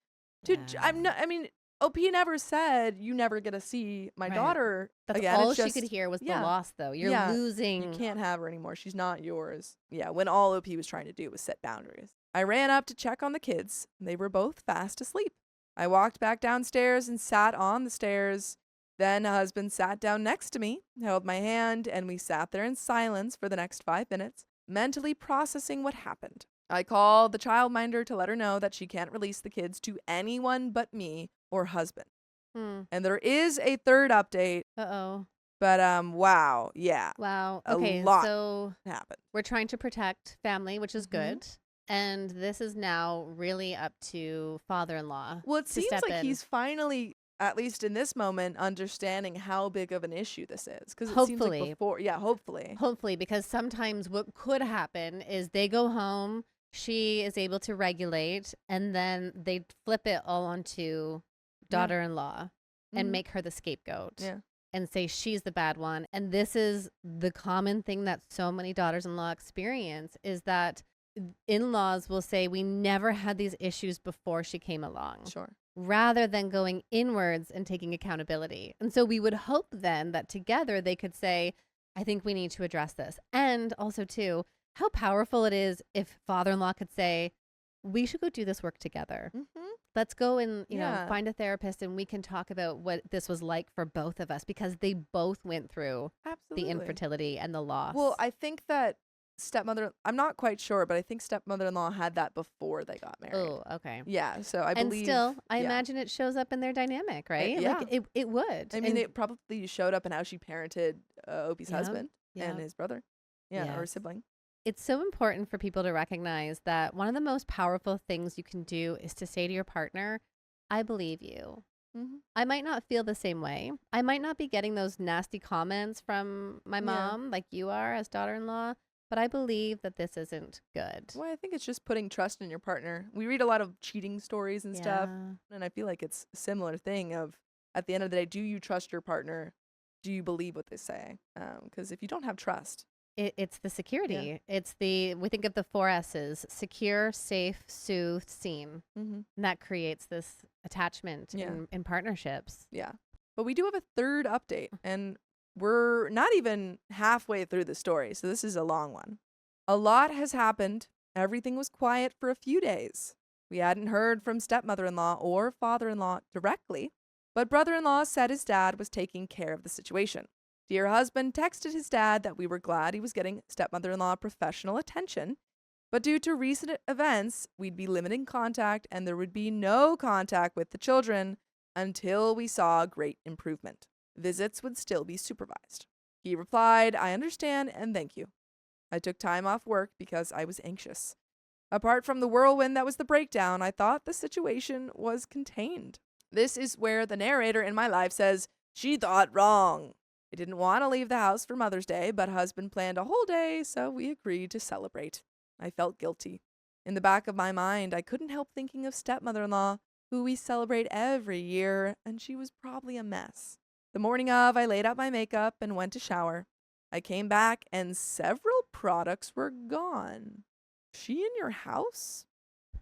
Speaker 1: to. I mean, OP never said you never get to see my
Speaker 2: Right.
Speaker 1: daughter
Speaker 2: That's
Speaker 1: again.
Speaker 2: all
Speaker 1: It's
Speaker 2: she
Speaker 1: just,
Speaker 2: could hear was
Speaker 1: yeah.
Speaker 2: the loss, though. You're
Speaker 1: Yeah,
Speaker 2: losing.
Speaker 1: you can't have her anymore. She's not yours. Yeah, when all OP was trying to do was set boundaries. I ran up to check on the kids. They were both fast asleep. I walked back downstairs and sat on the stairs. Then husband sat down next to me, held my hand, and we sat there in silence for the next 5 minutes, mentally processing what happened. I called the childminder to let her know that she can't release the kids to anyone but me or husband. And there is a third update,
Speaker 2: Uh-oh.
Speaker 1: but wow, yeah,
Speaker 2: Wow.
Speaker 1: A
Speaker 2: Okay,
Speaker 1: lot.
Speaker 2: so
Speaker 1: happened.
Speaker 2: we're trying to protect family, which is good. And this is now really up to father-in-law.
Speaker 1: Well, it
Speaker 2: to
Speaker 1: seems
Speaker 2: step
Speaker 1: like
Speaker 2: in.
Speaker 1: he's finally, at least in this moment, understanding how big of an issue this is. Because it seems
Speaker 2: Hopefully.
Speaker 1: like before, yeah, hopefully.
Speaker 2: Hopefully, because sometimes what could happen is they go home, she is able to regulate, and then they flip it all onto daughter-in-law and
Speaker 1: Mhm.
Speaker 2: make her the scapegoat.
Speaker 1: Yeah.
Speaker 2: And say she's the bad one. And this is the common thing that so many daughters-in-law experience is that in-laws will say, we never had these issues before she came along,
Speaker 1: Sure.
Speaker 2: rather than going inwards and taking accountability. And so we would hope then that together they could say, I think we need to address this. And also too, how powerful it is if father-in-law could say, we should go do this work together. Let's go and, you know,
Speaker 1: Yeah.
Speaker 2: find a therapist and we can talk about what this was like for both of us because they both went through
Speaker 1: Absolutely.
Speaker 2: the infertility and the loss.
Speaker 1: Well, I think that I'm not quite sure, but I think stepmother-in-law had that before they got married.
Speaker 2: Oh, okay.
Speaker 1: Yeah, so I
Speaker 2: And
Speaker 1: believe.
Speaker 2: still, I
Speaker 1: yeah.
Speaker 2: imagine it shows up in their dynamic, right?
Speaker 1: yeah.
Speaker 2: Like it would.
Speaker 1: I mean,
Speaker 2: And-
Speaker 1: it probably showed up in how she parented Opie's
Speaker 2: Yep,
Speaker 1: husband and
Speaker 2: yep.
Speaker 1: his brother. Yeah, or
Speaker 2: Yes.
Speaker 1: sibling.
Speaker 2: It's so important for people to recognize that one of the most powerful things you can do is to say to your partner, I believe you. I might not feel the same way. I might not be getting those nasty comments from my mom like you are as daughter-in-law, but I believe that this isn't good.
Speaker 1: Well, I think it's just putting trust in your partner. We read a lot of cheating stories and stuff,
Speaker 2: Yeah.
Speaker 1: and I feel like it's a similar thing of, at the end of the day, do you trust your partner? Do you believe what they say? Because if you don't have trust,
Speaker 2: It's the security. We think of the 4 S's: secure, safe, soothe, seen. And that creates this attachment in partnerships.
Speaker 1: yeah. But we do have a third update, and we're not even halfway through the story, so this is a long one. A lot has happened. Everything was quiet for a few days. We hadn't heard from stepmother-in-law or father-in-law directly, but brother-in-law said his dad was taking care of the situation. Dear husband texted his dad that we were glad he was getting stepmother-in-law professional attention, but due to recent events, we'd be limiting contact and there would be no contact with the children until we saw great improvement. Visits would still be supervised. He replied, I understand and thank you. I took time off work because I was anxious. Apart from the whirlwind that was the breakdown, I thought the situation was contained. This is where the narrator in my life says, she thought wrong. I didn't want to leave the house for Mother's Day, but husband planned a whole day, so we agreed to celebrate. I felt guilty. In the back of my mind, I couldn't help thinking of stepmother-in-law, who we celebrate every year, and she was probably a mess. The morning of, I laid out my makeup and went to shower. I came back, and several products were gone. She in your house?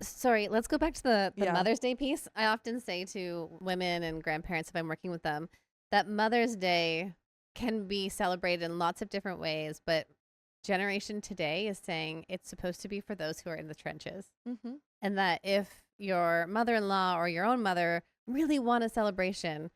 Speaker 2: Sorry, let's go back to the
Speaker 1: Yeah.
Speaker 2: Mother's Day piece. I often say to women and grandparents, if I'm working with them, that Mother's Day can be celebrated in lots of different ways, but generation today is saying it's supposed to be for those who are in the trenches.
Speaker 1: Mm-hmm.
Speaker 2: And that if your mother-in-law or your own mother really want a celebration,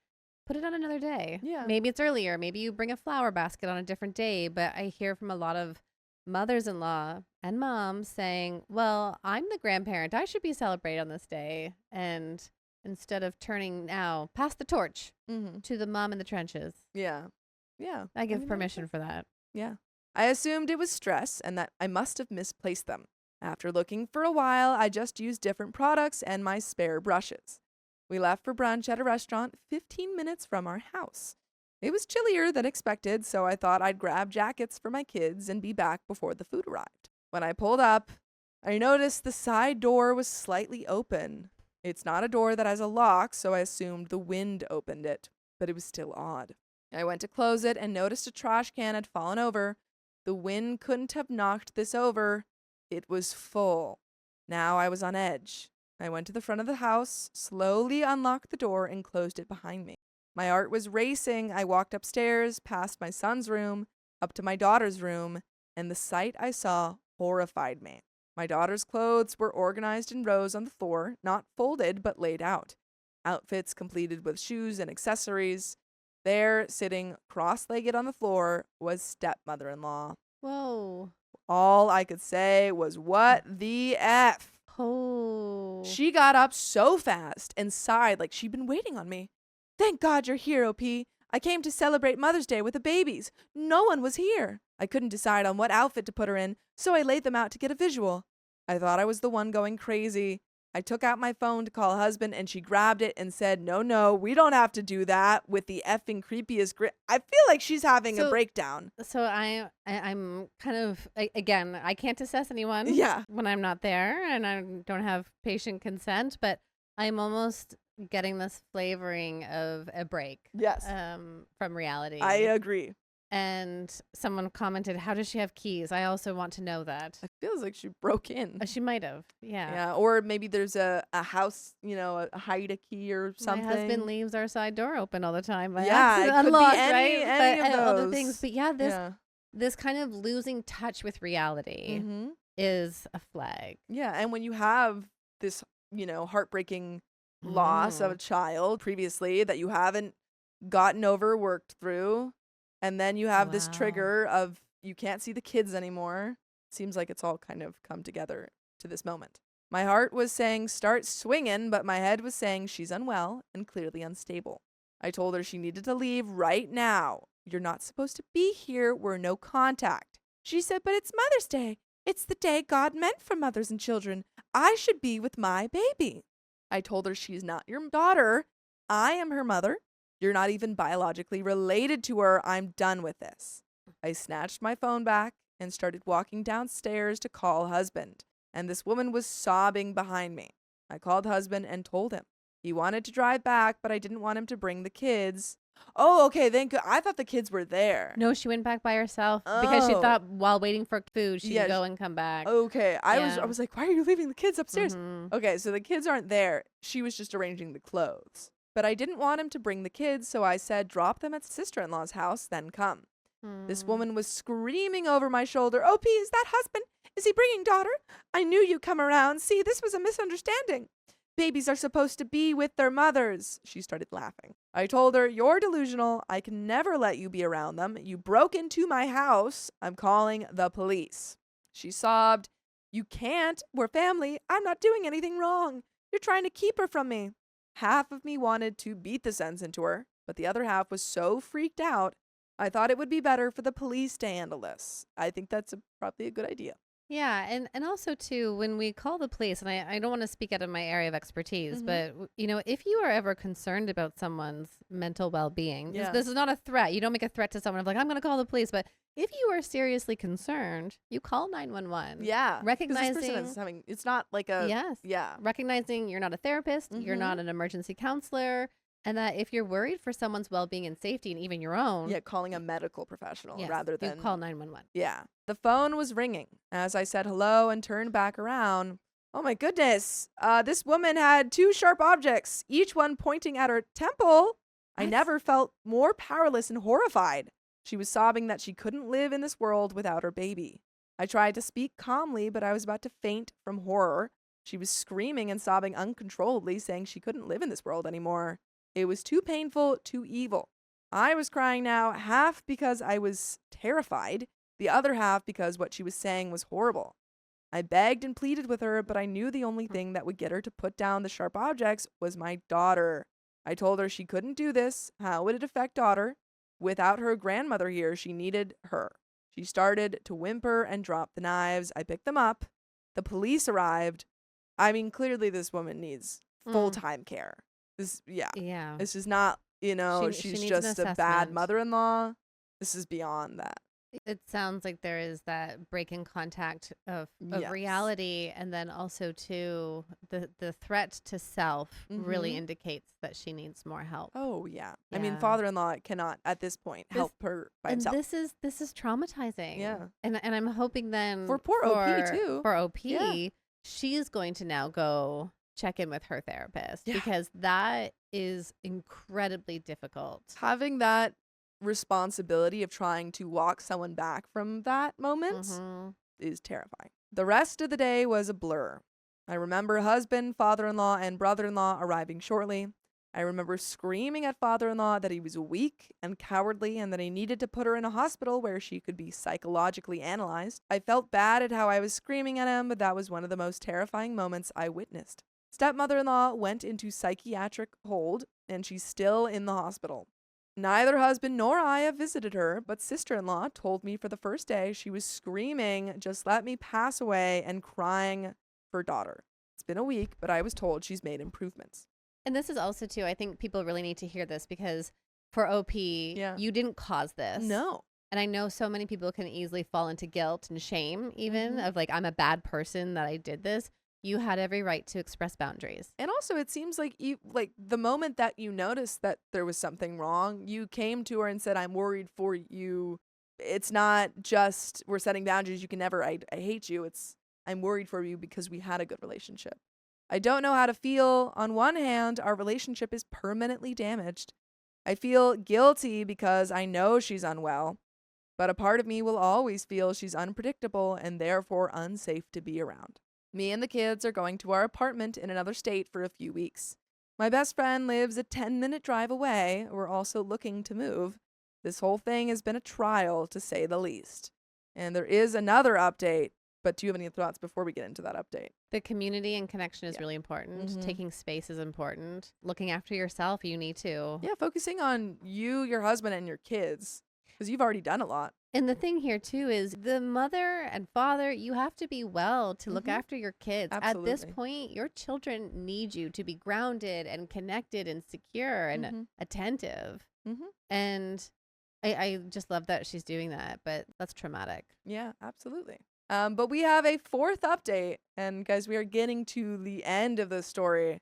Speaker 2: put it on another day.
Speaker 1: Yeah.
Speaker 2: Maybe it's earlier. Maybe you bring a flower basket on a different day. But I hear from a lot of mothers-in-law and moms saying, well, I'm the grandparent. I should be celebrated on this day. And instead of turning now, pass the torch
Speaker 1: Mm-hmm.
Speaker 2: to the mom in the trenches.
Speaker 1: Yeah. Yeah.
Speaker 2: I give
Speaker 1: mean,
Speaker 2: permission for that.
Speaker 1: Yeah. I assumed it was stress and that I must have misplaced them. After looking for a while, I just used different products and my spare brushes. We left for brunch at a restaurant 15 minutes from our house. It was chillier than expected, so I thought I'd grab jackets for my kids and be back before the food arrived. When I pulled up, I noticed the side door was slightly open. It's not a door that has a lock, so I assumed the wind opened it, but it was still odd. I went to close it and noticed a trash can had fallen over. The wind couldn't have knocked this over. It was full. Now I was on edge. I went to the front of the house, slowly unlocked the door, and closed it behind me. My heart was racing. I walked upstairs, past my son's room, up to my daughter's room, and the sight I saw horrified me. My daughter's clothes were organized in rows on the floor, not folded, but laid out. Outfits completed with shoes and accessories. There, sitting cross-legged on the floor, was stepmother-in-law.
Speaker 2: Whoa.
Speaker 1: All I could say was, what the F?
Speaker 2: Oh.
Speaker 1: She got up so fast and sighed like she'd been waiting on me. Thank God you're here, OP. I came to celebrate Mother's Day with the babies. No one was here. I couldn't decide on what outfit to put her in, so I laid them out to get a visual. I thought I was the one going crazy. I took out my phone to call husband, and she grabbed it and said, no, we don't have to do that with the effing creepiest grin. I feel like she's having a breakdown.
Speaker 2: So I'm kind of, again, I can't assess anyone
Speaker 1: Yeah.
Speaker 2: when I'm not there and I don't have patient consent, but I'm almost getting this flavoring of a break.
Speaker 1: Yes.
Speaker 2: From reality.
Speaker 1: I agree.
Speaker 2: And someone commented, how does she have keys? I also want to know that.
Speaker 1: It feels like she broke in.
Speaker 2: She might have. Yeah.
Speaker 1: Yeah. Or maybe there's a house, a hide a key or something.
Speaker 2: My husband leaves our side door open all the time. By
Speaker 1: Yeah,
Speaker 2: accident,
Speaker 1: it could be
Speaker 2: unlocked,
Speaker 1: any
Speaker 2: right?
Speaker 1: of
Speaker 2: But other
Speaker 1: those.
Speaker 2: things. But yeah, this kind of losing touch with reality
Speaker 1: Mm-hmm.
Speaker 2: is a flag.
Speaker 1: Yeah. And when you have this, heartbreaking loss of a child previously that you haven't gotten over, worked through, and then you have this
Speaker 2: Wow.
Speaker 1: trigger of you can't see the kids anymore. Seems like it's all kind of come together to this moment. My heart was saying start swinging, but my head was saying she's unwell and clearly unstable. I told her she needed to leave right now. You're not supposed to be here. We're no contact. She said, but it's Mother's Day. It's the day God meant for mothers and children. I should be with my baby. I told her she's not your daughter. I am her mother. You're not even biologically related to her. I'm done with this. I snatched my phone back and started walking downstairs to call husband. And this woman was sobbing behind me. I called husband and told him. He wanted to drive back, but I didn't want him to bring the kids. Oh, okay. I thought the kids were there.
Speaker 2: No, she went back by herself because she
Speaker 1: Oh.
Speaker 2: thought while waiting for food, she'd
Speaker 1: Yeah,
Speaker 2: go and come back.
Speaker 1: Okay. I
Speaker 2: Yeah.
Speaker 1: was like, why are you leaving the kids upstairs?
Speaker 2: Mhm.
Speaker 1: Okay, so the kids aren't there. She was just arranging the clothes. But I didn't want him to bring the kids, so I said, drop them at sister-in-law's house, then come. This
Speaker 2: Mm.
Speaker 1: woman was screaming over my shoulder, OP, is that husband? Is he bringing daughter? I knew you'd come around. See, this was a misunderstanding. Babies are supposed to be with their mothers. She started laughing. I told her, you're delusional. I can never let you be around them. You broke into my house. I'm calling the police. She sobbed, you can't. We're family. I'm not doing anything wrong. You're trying to keep her from me. Half of me wanted to beat the sense into her, but the other half was so freaked out, I thought it would be better for the police to handle this. I think that's probably a good idea.
Speaker 2: Yeah, and also too, when we call the police, and I don't want to speak out of my area of expertise,
Speaker 1: Mhm.
Speaker 2: but if you are ever concerned about someone's mental well-being,
Speaker 1: Yeah.
Speaker 2: this is not a threat. You don't make a threat to someone of like, I'm going to call the police. But if you are seriously concerned, you call 911.
Speaker 1: Yeah. 'Cause this
Speaker 2: Recognizing,
Speaker 1: person is having, it's not like a,
Speaker 2: yes,
Speaker 1: yeah.
Speaker 2: recognizing you're not a therapist, you're
Speaker 1: Mhm.
Speaker 2: not an emergency counselor, And that if you're worried for someone's well-being and safety and even your own,
Speaker 1: Yeah, calling a medical professional
Speaker 2: yes,
Speaker 1: rather
Speaker 2: you
Speaker 1: than
Speaker 2: call 911.
Speaker 1: Yeah. The phone was ringing. As I said hello and turned back around, oh my goodness, this woman had two sharp objects, each one pointing at her temple. I
Speaker 2: What?
Speaker 1: never felt more powerless and horrified. She was sobbing that she couldn't live in this world without her baby. I tried to speak calmly, but I was about to faint from horror. She was screaming and sobbing uncontrollably, saying she couldn't live in this world anymore. It was too painful, too evil. I was crying now, half because I was terrified, the other half because what she was saying was horrible. I begged and pleaded with her, but I knew the only thing that would get her to put down the sharp objects was my daughter. I told her she couldn't do this. How would it affect daughter? Without her grandmother here, she needed her. She started to whimper and drop the knives. I picked them up. The police arrived. I mean, clearly this woman needs full-time care.
Speaker 2: Yeah.
Speaker 1: This is not,
Speaker 2: She
Speaker 1: she's
Speaker 2: needs
Speaker 1: just
Speaker 2: an
Speaker 1: a bad
Speaker 2: assessment.
Speaker 1: mother-in-law. This is beyond that.
Speaker 2: It sounds like there is that break in contact of
Speaker 1: Yes.
Speaker 2: reality, and then also too the threat to self really
Speaker 1: Mhm.
Speaker 2: indicates that she needs more help.
Speaker 1: Oh, yeah. I mean,
Speaker 2: Yeah.
Speaker 1: father-in-law cannot, at this point, help her by
Speaker 2: And
Speaker 1: himself.
Speaker 2: this is traumatizing.
Speaker 1: Yeah.
Speaker 2: And I'm hoping then
Speaker 1: For poor OP, too.
Speaker 2: For OP,
Speaker 1: Yeah.
Speaker 2: she's going to now go check in with her therapist
Speaker 1: Yeah.
Speaker 2: because that is incredibly difficult.
Speaker 1: Having that responsibility of trying to walk someone back from that moment
Speaker 2: Mhm.
Speaker 1: is terrifying. The rest of the day was a blur. I remember husband, father-in-law, and brother-in-law arriving shortly. I remember screaming at father-in-law that he was weak and cowardly and that he needed to put her in a hospital where she could be psychologically analyzed. I felt bad at how I was screaming at him, but that was one of the most terrifying moments I witnessed. Stepmother-in-law went into psychiatric hold, and she's still in the hospital. Neither husband nor I have visited her, but sister-in-law told me for the first day she was screaming, "Just let me pass away," and crying for daughter. It's been a week, but I was told she's made improvements.
Speaker 2: And this is also too, I think people really need to hear this because for OP,
Speaker 1: Yeah.
Speaker 2: you didn't cause this.
Speaker 1: No.
Speaker 2: And I know so many people can easily fall into guilt and shame, even
Speaker 1: Mhm.
Speaker 2: of like, I'm a bad person that I did this. You had every right to express boundaries.
Speaker 1: And also, it seems like the moment that you noticed that there was something wrong, you came to her and said, "I'm worried for you." It's not just we're setting boundaries. You can never. I hate you. It's I'm worried for you because we had a good relationship. I don't know how to feel. On one hand, our relationship is permanently damaged. I feel guilty because I know she's unwell, but a part of me will always feel she's unpredictable and therefore unsafe to be around. Me and the kids are going to our apartment in another state for a few weeks. My best friend lives a 10-minute drive away. We're also looking to move. This whole thing has been a trial, to say the least. And there is another update, but do you have any thoughts before we get into that update?
Speaker 2: The community and connection is
Speaker 1: Yeah.
Speaker 2: really important.
Speaker 1: Mhm.
Speaker 2: Taking space is important. Looking after yourself, you need to.
Speaker 1: Yeah, focusing on you, your husband, and your kids, because you've already done a lot.
Speaker 2: And the thing here too is the mother and father, you have to be well to look
Speaker 1: Mhm.
Speaker 2: after your kids. At
Speaker 1: Absolutely.
Speaker 2: this point, your children need you to be grounded and connected and secure and
Speaker 1: Mhm.
Speaker 2: attentive.
Speaker 1: Mhm.
Speaker 2: And I just love that she's doing that, but that's traumatic.
Speaker 1: Yeah, absolutely. But we have a fourth update, and guys, we are getting to the end of the story.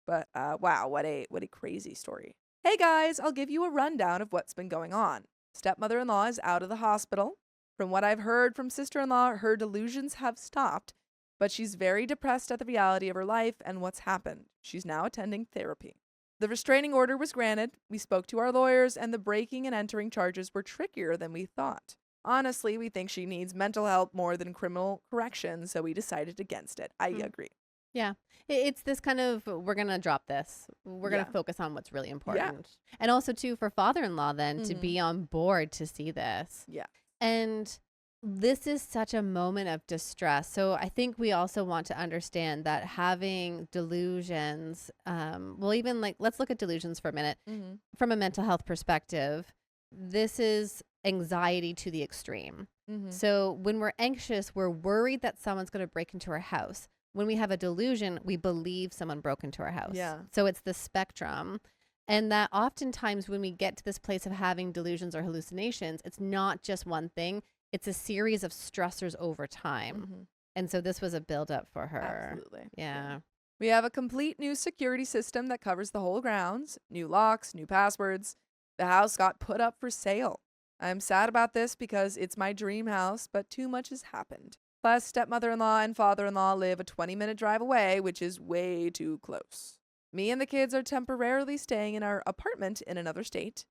Speaker 1: But wow, what a crazy story. Hey guys, I'll give you a rundown of what's been going on. Stepmother-in-law is out of the hospital. From what I've heard from sister-in-law, her delusions have stopped, but she's very depressed at the reality of her life and what's happened. She's now attending therapy. The restraining order was granted. We spoke to our lawyers, and the breaking and entering charges were trickier than we thought. Honestly, we think she needs mental help more than criminal correction, so we decided against it. I agree.
Speaker 2: Yeah. It's this kind of, we're going to drop this. We're going
Speaker 1: Yeah.
Speaker 2: to focus on what's really important. And also, too, for father-in-law then to be on board to see this.
Speaker 1: Yeah.
Speaker 2: And this is such a moment of distress. So I think we also want to understand that having delusions, well, even like, let's look at delusions for a minute.
Speaker 1: Mm-hmm.
Speaker 2: From a mental health perspective, this is anxiety to the extreme.
Speaker 1: Mm-hmm.
Speaker 2: So when we're anxious, we're worried that someone's going to break into our house. When we have a delusion, we believe someone broke into our house.
Speaker 1: Yeah.
Speaker 2: So it's the spectrum. And that oftentimes when we get to this place of having delusions or hallucinations, it's not just one thing. It's a series of stressors over time.
Speaker 1: Mm-hmm.
Speaker 2: And so this was a buildup for her.
Speaker 1: Absolutely.
Speaker 2: Yeah.
Speaker 1: We have a complete new security system that covers the whole grounds, new locks, new passwords. The house got put up for sale. I'm sad about this because it's my dream house, but too much has happened. Plus, stepmother-in-law and father-in-law live a 20-minute drive away, which is way too close. Me and the kids are temporarily staying in our apartment in another state.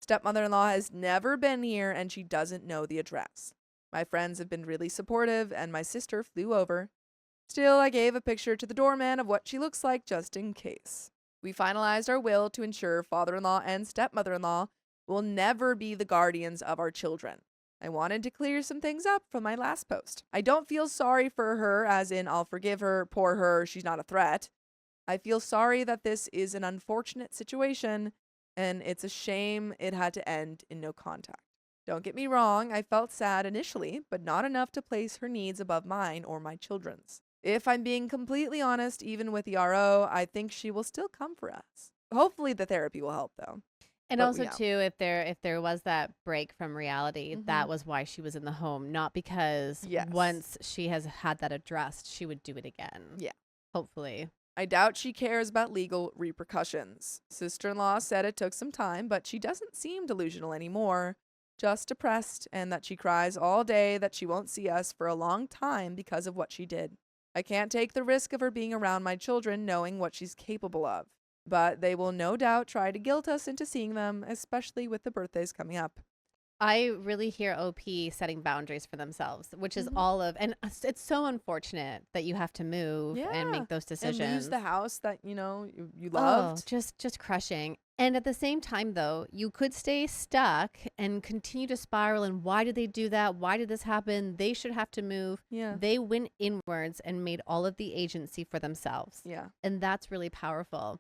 Speaker 1: Stepmother-in-law has never been here and she doesn't know the address. My friends have been really supportive and my sister flew over. Still, I gave a picture to the doorman of what she looks like just in case. We finalized our will to ensure father-in-law and stepmother-in-law will never be the guardians of our children. I wanted to clear some things up from my last post. I don't feel sorry for her, as in I'll forgive her, poor her, she's not a threat. I feel sorry that this is an unfortunate situation, and it's a shame it had to end in no contact. Don't get me wrong, I felt sad initially, but not enough to place her needs above mine or my children's. If I'm being completely honest, even with the RO, I think she will still come for us. Hopefully the therapy will help, though.
Speaker 2: And
Speaker 1: But
Speaker 2: also
Speaker 1: yeah.
Speaker 2: too, if there was that break from reality, that was why she was in the home, not because
Speaker 1: Yes.
Speaker 2: once she has had that addressed, she would do it again.
Speaker 1: Yeah.
Speaker 2: Hopefully.
Speaker 1: I doubt she cares about legal repercussions. Sister-in-law said it took some time, but she doesn't seem delusional anymore. Just depressed, and that she cries all day that she won't see us for a long time because of what she did. I can't take the risk of her being around my children knowing what she's capable of. But they will no doubt try to guilt us into seeing them, especially with the birthdays coming up.
Speaker 2: I really hear OP setting boundaries for themselves, which is all of, and it's so unfortunate that you have to move and make those decisions.
Speaker 1: And lose the house that, you
Speaker 2: Oh,
Speaker 1: loved.
Speaker 2: just crushing. And at the same time, though, you could stay stuck and continue to spiral. And why did they do that? Why did this happen? They should have to move.
Speaker 1: Yeah.
Speaker 2: They went inwards and made all of the agency for themselves.
Speaker 1: Yeah.
Speaker 2: And that's really powerful.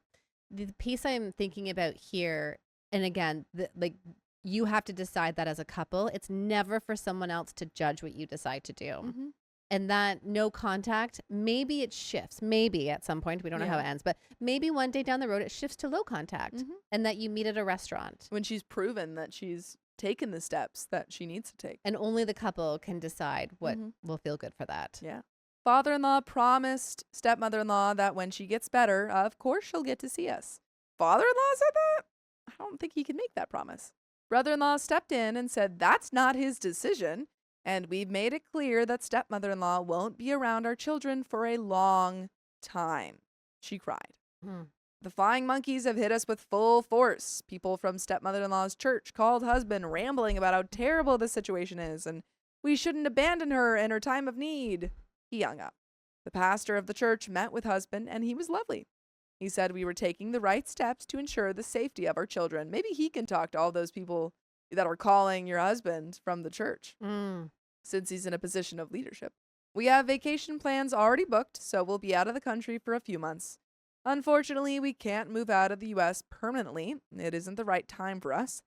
Speaker 2: The piece I'm thinking about here, and again, you have to decide that as a couple. It's never for someone else to judge what you decide to do. And that no contact, maybe it shifts. Maybe at some point, we don't know how it ends, but maybe one day down the road, it shifts to low contact and that you meet at a restaurant.
Speaker 1: When she's proven that she's taken the steps that she needs to take.
Speaker 2: And only the couple can decide what will feel good for that.
Speaker 1: Yeah. Father-in-law promised stepmother-in-law that when she gets better, of course she'll get to see us. Father-in-law said that? I don't think he can make that promise. Brother-in-law stepped in and said that's not his decision, and we've made it clear that stepmother-in-law won't be around our children for a long time. She cried. The flying monkeys have hit us with full force. People from stepmother-in-law's church called husband, rambling about how terrible the situation is, and we shouldn't abandon her in her time of need. He hung up. The pastor of the church met with husband, and he was lovely. He said we were taking the right steps to ensure the safety of our children. Maybe he can talk to all those people that are calling your husband from the church, since he's in a position of leadership. We have vacation plans already booked, so we'll be out of the country for a few months. Unfortunately, we can't move out of the U.S. permanently. It isn't the right time for us,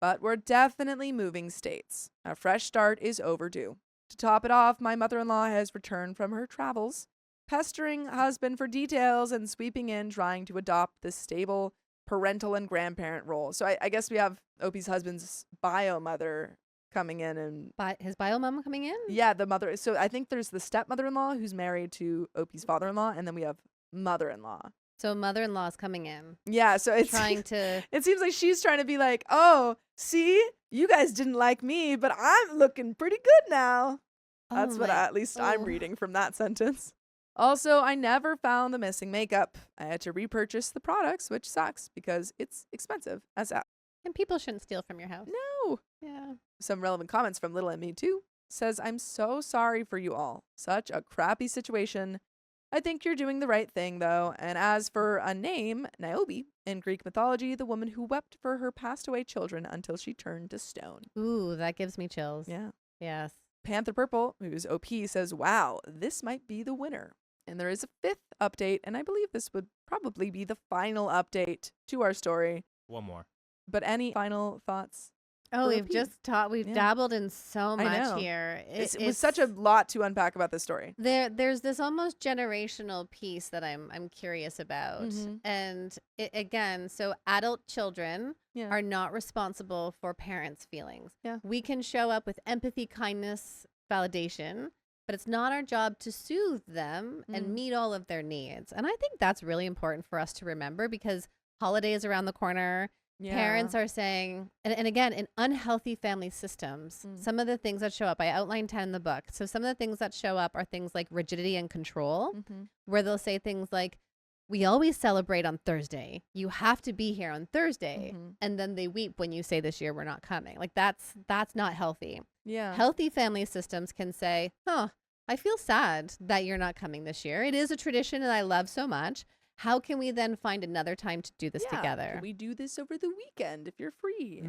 Speaker 1: but we're definitely moving states. A fresh start is overdue. To top it off, my mother-in-law has returned from her travels, pestering husband for details and sweeping in trying to adopt this stable parental and grandparent role. So I guess we have Opie's husband's bio mother coming in and
Speaker 2: His bio mom coming in?
Speaker 1: yeah, the mother. So I think there's the stepmother-in-law who's married to Opie's father-in-law, and then we have mother-in-law.
Speaker 2: So mother-in-law is coming in.
Speaker 1: Yeah, so it's
Speaker 2: trying to.
Speaker 1: It seems like she's trying to be like, oh, see, you guys didn't like me, but I'm looking pretty good now. That's what at least I'm reading from that sentence. Also, I never found the missing makeup. I had to repurchase the products, which sucks because it's expensive as hell.
Speaker 2: And people shouldn't steal from your house.
Speaker 1: No.
Speaker 2: Yeah.
Speaker 1: Some relevant comments from Little and Me Too. Says, I'm so sorry for you all. Such a crappy situation. I think you're doing the right thing, though. And as for a name, Niobe, in Greek mythology, the woman who wept for her passed away children until she turned to stone.
Speaker 2: Ooh, that gives me chills.
Speaker 1: Yeah.
Speaker 2: Yes.
Speaker 1: Panther Purple, who's OP, says, wow, this might be the winner. And there is a 5th update, and I believe this would probably be the final update to our story.
Speaker 3: One more.
Speaker 1: But any final thoughts?
Speaker 2: Oh,
Speaker 1: for
Speaker 2: we've
Speaker 1: OP?
Speaker 2: just we've dabbled in so
Speaker 1: I know.
Speaker 2: much here.
Speaker 1: It was such a lot to unpack about this story.
Speaker 2: There's this almost generational piece that I'm curious about. And again, so adult children are not responsible for parents' feelings.
Speaker 1: Yeah.
Speaker 2: We can show up with empathy, kindness, validation, but it's not our job to soothe them and meet all of their needs. And I think that's really important for us to remember, because holidays around the corner.
Speaker 1: Yeah.
Speaker 2: Parents are saying, and again, in unhealthy family systems, some of the things that show up, I outlined 10 in the book. So some of the things that show up are things like rigidity and control, where they'll say things like, we always celebrate on Thursday. You have to be here on Thursday. And then they weep when you say, this year we're not coming. Like that's not healthy.
Speaker 1: Yeah.
Speaker 2: Healthy family systems can say, I feel sad that you're not coming this year. It is a tradition and I love so much. How can we then find another time to do this together?
Speaker 1: Can we do this over the weekend if you're free?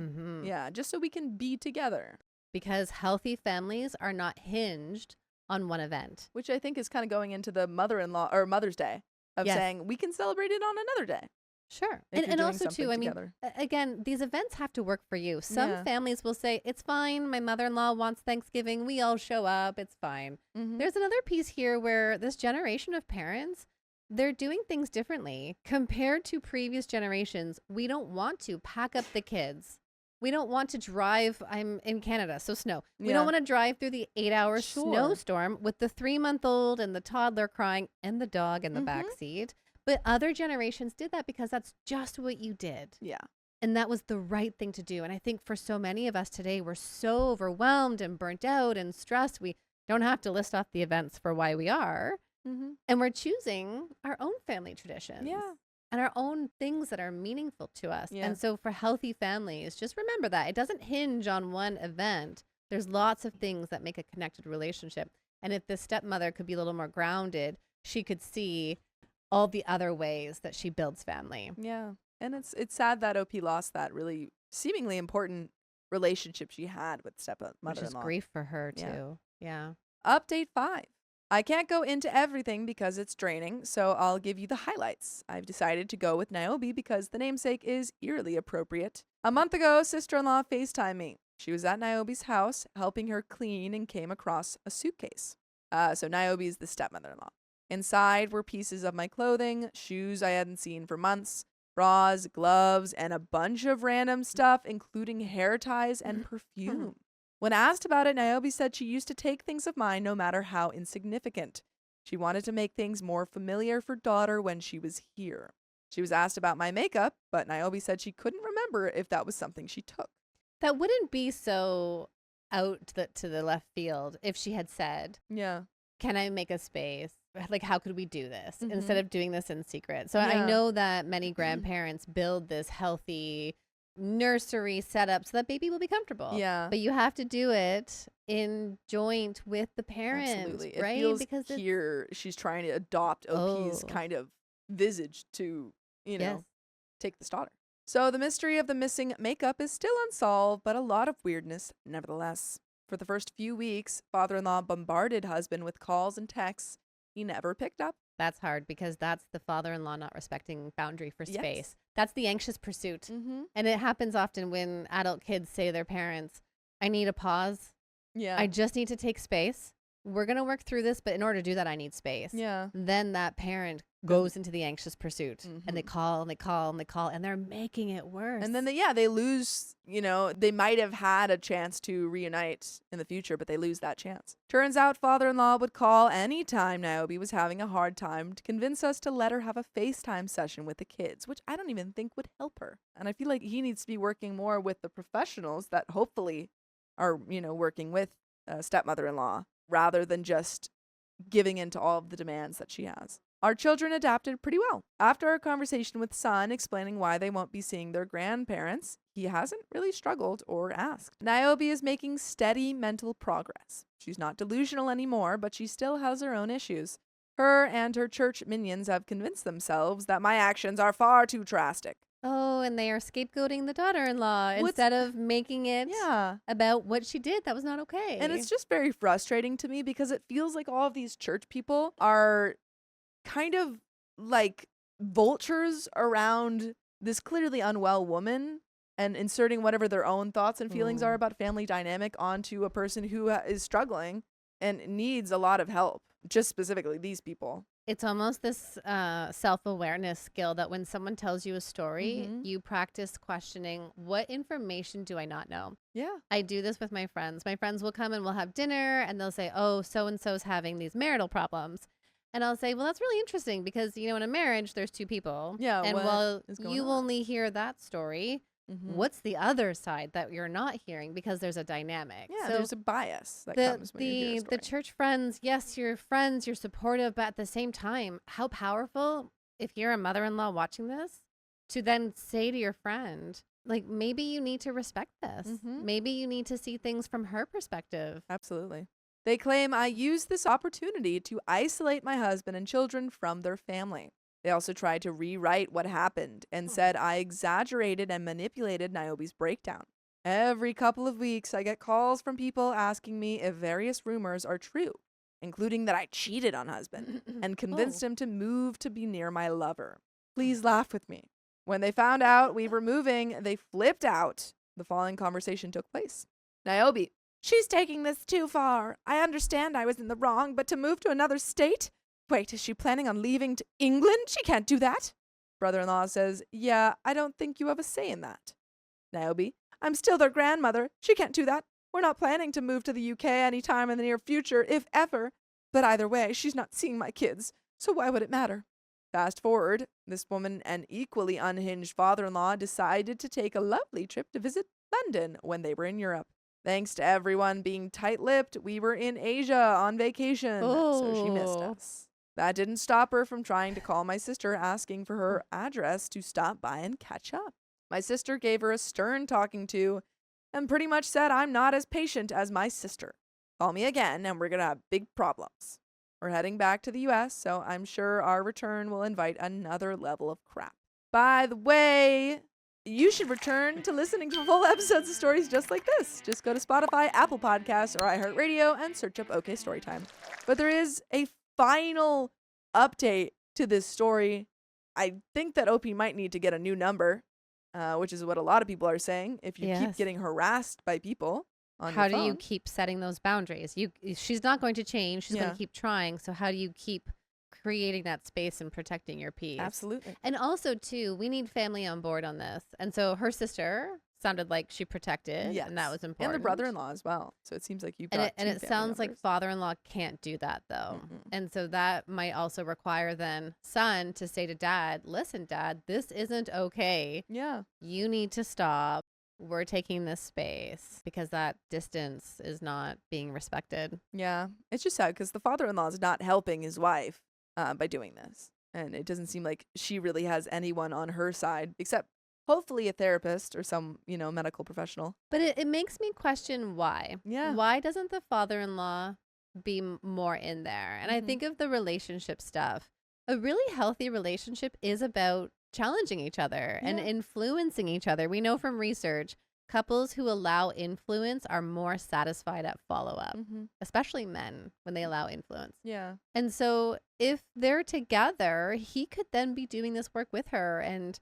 Speaker 1: Yeah, just so we can be together.
Speaker 2: Because healthy families are not hinged on one event.
Speaker 1: Which I think is kind of going into the mother-in-law or Mother's Day of saying we can celebrate it on another day.
Speaker 2: Sure.
Speaker 1: If you're
Speaker 2: And
Speaker 1: doing
Speaker 2: also too,
Speaker 1: something
Speaker 2: I mean,
Speaker 1: together.
Speaker 2: again, these events have to work for you. Some families will say, it's fine. My mother-in-law wants Thanksgiving. We all show up. It's fine. There's another piece here where this generation of parents, they're doing things differently compared to previous generations. We don't want to pack up the kids. We don't want to drive. I'm in Canada, so snow. We don't want to drive through the 8-hour snowstorm with the 3-month-old and the toddler crying and the dog in the back seat. But other generations did that because that's just what you did.
Speaker 1: Yeah.
Speaker 2: And that was the right thing to do. And I think for so many of us today, we're so overwhelmed and burnt out and stressed. We don't have to list off the events for why we are. And we're choosing our own family traditions and our own things that are meaningful to us. And so for healthy families, just remember that it doesn't hinge on one event. There's lots of things that make a connected relationship. And if the stepmother could be a little more grounded, she could see all the other ways that she builds family.
Speaker 1: Yeah. And it's sad that OP lost that really seemingly important relationship she had with stepmother-in-law.
Speaker 2: Which is grief for her too. Yeah.
Speaker 1: Update 5. I can't go into everything because it's draining, so I'll give you the highlights. I've decided to go with Niobe because the namesake is eerily appropriate. A month ago, sister-in-law FaceTimed me. She was at Niobe's house helping her clean and came across a suitcase. So Niobe is the stepmother-in-law. Inside were pieces of my clothing, shoes I hadn't seen for months, bras, gloves, and a bunch of random stuff, including hair ties and perfume. When asked about it, Niobe said she used to take things of mine no matter how insignificant. She wanted to make things more familiar for daughter when she was here. She was asked about my makeup, but Niobe said she couldn't remember if that was something she took.
Speaker 2: That wouldn't be so out to the left field if she had said, can I make a space? Like, how could we do this instead of doing this in secret? So I know that many grandparents build this healthy nursery setup so that baby will be comfortable.
Speaker 1: Yeah.
Speaker 2: But you have to do it in joint with the parent.
Speaker 1: Absolutely.
Speaker 2: Right?
Speaker 1: It feels
Speaker 2: because
Speaker 1: here she's trying to adopt OP's kind of visage to, take this daughter. So the mystery of the missing makeup is still unsolved, but a lot of weirdness nevertheless. For the first few weeks, father-in-law bombarded husband with calls and texts he never picked up.
Speaker 2: That's hard because that's the father-in-law not respecting boundary for space. That's the anxious pursuit. And it happens often when adult kids say to their parents, I need a pause. I just need to take space. We're going to work through this, but in order to do that, I need space. Then that parent goes into the anxious pursuit and they call and they call and they call and they're making it worse.
Speaker 1: And then they lose, they might have had a chance to reunite in the future, but they lose that chance. Turns out father-in-law would call anytime Niobe was having a hard time to convince us to let her have a FaceTime session with the kids, which I don't even think would help her. And I feel like he needs to be working more with the professionals that hopefully are, working with stepmother-in-law rather than just giving in to all of the demands that she has. Our children adapted pretty well. After our conversation with son explaining why they won't be seeing their grandparents, he hasn't really struggled or asked. Niobe is making steady mental progress. She's not delusional anymore, but she still has her own issues. Her and her church minions have convinced themselves that my actions are far too drastic.
Speaker 2: Oh, and they are scapegoating the daughter-in-law instead of making it about what she did. That was not okay.
Speaker 1: And it's just very frustrating to me because it feels like all of these church people are kind of like vultures around this clearly unwell woman and inserting whatever their own thoughts and feelings are about family dynamic onto a person who is struggling and needs a lot of help. Just specifically these people.
Speaker 2: It's almost this self-awareness skill that when someone tells you a story, you practice questioning, what information do I not know?
Speaker 1: Yeah.
Speaker 2: I do this with my friends. My friends will come and we'll have dinner and they'll say, oh, so-and-so's having these marital problems. And I'll say, well, that's really interesting because, you know, in a marriage, there's two people.
Speaker 1: Yeah.
Speaker 2: And
Speaker 1: what
Speaker 2: while
Speaker 1: is going
Speaker 2: you
Speaker 1: on?
Speaker 2: only hear that story, what's the other side that you're not hearing because there's a dynamic?
Speaker 1: Yeah,
Speaker 2: So
Speaker 1: there's a bias that comes when you hear a story.
Speaker 2: the church friends, yes, you're friends, you're supportive, but at the same time, how powerful if you're a mother-in-law watching this to then say to your friend, like, maybe you need to respect this. Maybe you need to see things from her perspective.
Speaker 1: Absolutely. They claim I used this opportunity to isolate my husband and children from their family. They also tried to rewrite what happened and said I exaggerated and manipulated Niobe's breakdown. Every couple of weeks, I get calls from people asking me if various rumors are true, including that I cheated on husband and convinced him to move to be near my lover. Please laugh with me. When they found out we were moving, they flipped out. The following conversation took place. Niobe, she's taking this too far. I understand I was in the wrong, but to move to another state? Wait, is she planning on leaving to England? She can't do that. Brother-in-law says, yeah, I don't think you have a say in that. Niobe, I'm still their grandmother. She can't do that. We're not planning to move to the UK anytime in the near future, if ever. But either way, she's not seeing my kids, so why would it matter? Fast forward, this woman and equally unhinged father-in-law decided to take a lovely trip to visit London when they were in Europe. Thanks to everyone being tight-lipped, we were in Asia on vacation, so she missed us. That didn't stop her from trying to call my sister asking for her address to stop by and catch up. My sister gave her a stern talking to and pretty much said I'm not as patient as my sister. Call me again and we're going to have big problems. We're heading back to the US, so I'm sure our return will invite another level of crap. By the way, you should return to listening to full episodes of stories just like this. Just go to Spotify, Apple Podcasts, or iHeartRadio and search up OK Storytime. But there is a final update to this story. I think that OP might need to get a new number, which is what a lot of people are saying. If you keep getting harassed by people on your phone.
Speaker 2: How do you keep setting those boundaries? She's not going to change. She's going to keep trying. So how do you keep creating that space and protecting your peace?
Speaker 1: Absolutely.
Speaker 2: And also, too, we need family on board on this. And so her sister sounded like she protected, and that was important.
Speaker 1: And the brother-in-law as well. So it seems like you've got
Speaker 2: and it sounds like father-in-law can't do that, though. And so that might also require then son to say to dad, listen, dad, this isn't okay.
Speaker 1: Yeah.
Speaker 2: You need to stop. We're taking this space because that distance is not being respected.
Speaker 1: Yeah. It's just sad because the father-in-law is not helping his wife by doing this. And it doesn't seem like she really has anyone on her side except hopefully a therapist or some, medical professional.
Speaker 2: But it makes me question why.
Speaker 1: Yeah.
Speaker 2: Why doesn't the father-in-law be more in there? And I think of the relationship stuff. A really healthy relationship is about challenging each other and influencing each other. We know from research, couples who allow influence are more satisfied at follow-up, especially men when they allow influence.
Speaker 1: Yeah.
Speaker 2: And so if they're together, he could then be doing this work with her and,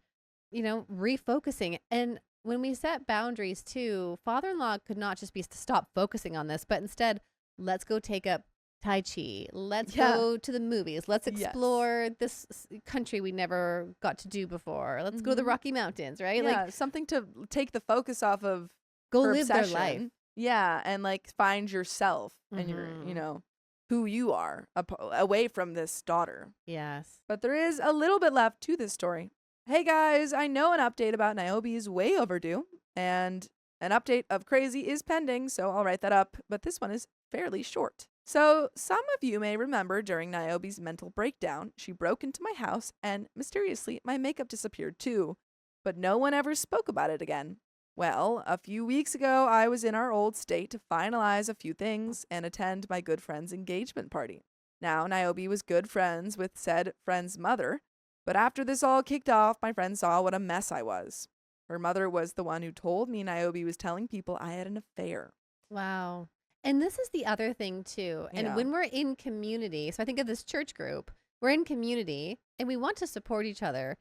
Speaker 2: refocusing. And when we set boundaries too, father-in-law could not just be to stop focusing on this, but instead, let's go take up Tai Chi. Let's go to the movies. Let's explore this country we never got to do before. Let's go to the Rocky Mountains, right?
Speaker 1: Yeah, like something to take the focus off of
Speaker 2: go
Speaker 1: her
Speaker 2: live
Speaker 1: obsession.
Speaker 2: their life.
Speaker 1: Yeah, and find yourself and your, who you are away from this daughter.
Speaker 2: Yes.
Speaker 1: But there is a little bit left to this story. Hey guys, I know an update about Niobe's way overdue, and an update of crazy is pending, so I'll write that up, but this one is fairly short. So, some of you may remember during Niobe's mental breakdown, she broke into my house and, mysteriously, my makeup disappeared too. But no one ever spoke about it again. Well, a few weeks ago, I was in our old state to finalize a few things and attend my good friend's engagement party. Now, Niobe was good friends with said friend's mother, but after this all kicked off, my friend saw what a mess I was. Her mother was the one who told me Niobe was telling people I had an affair.
Speaker 2: Wow. And this is the other thing, too. And when we're in community, so I think of this church group, we're in community and we want to support each other.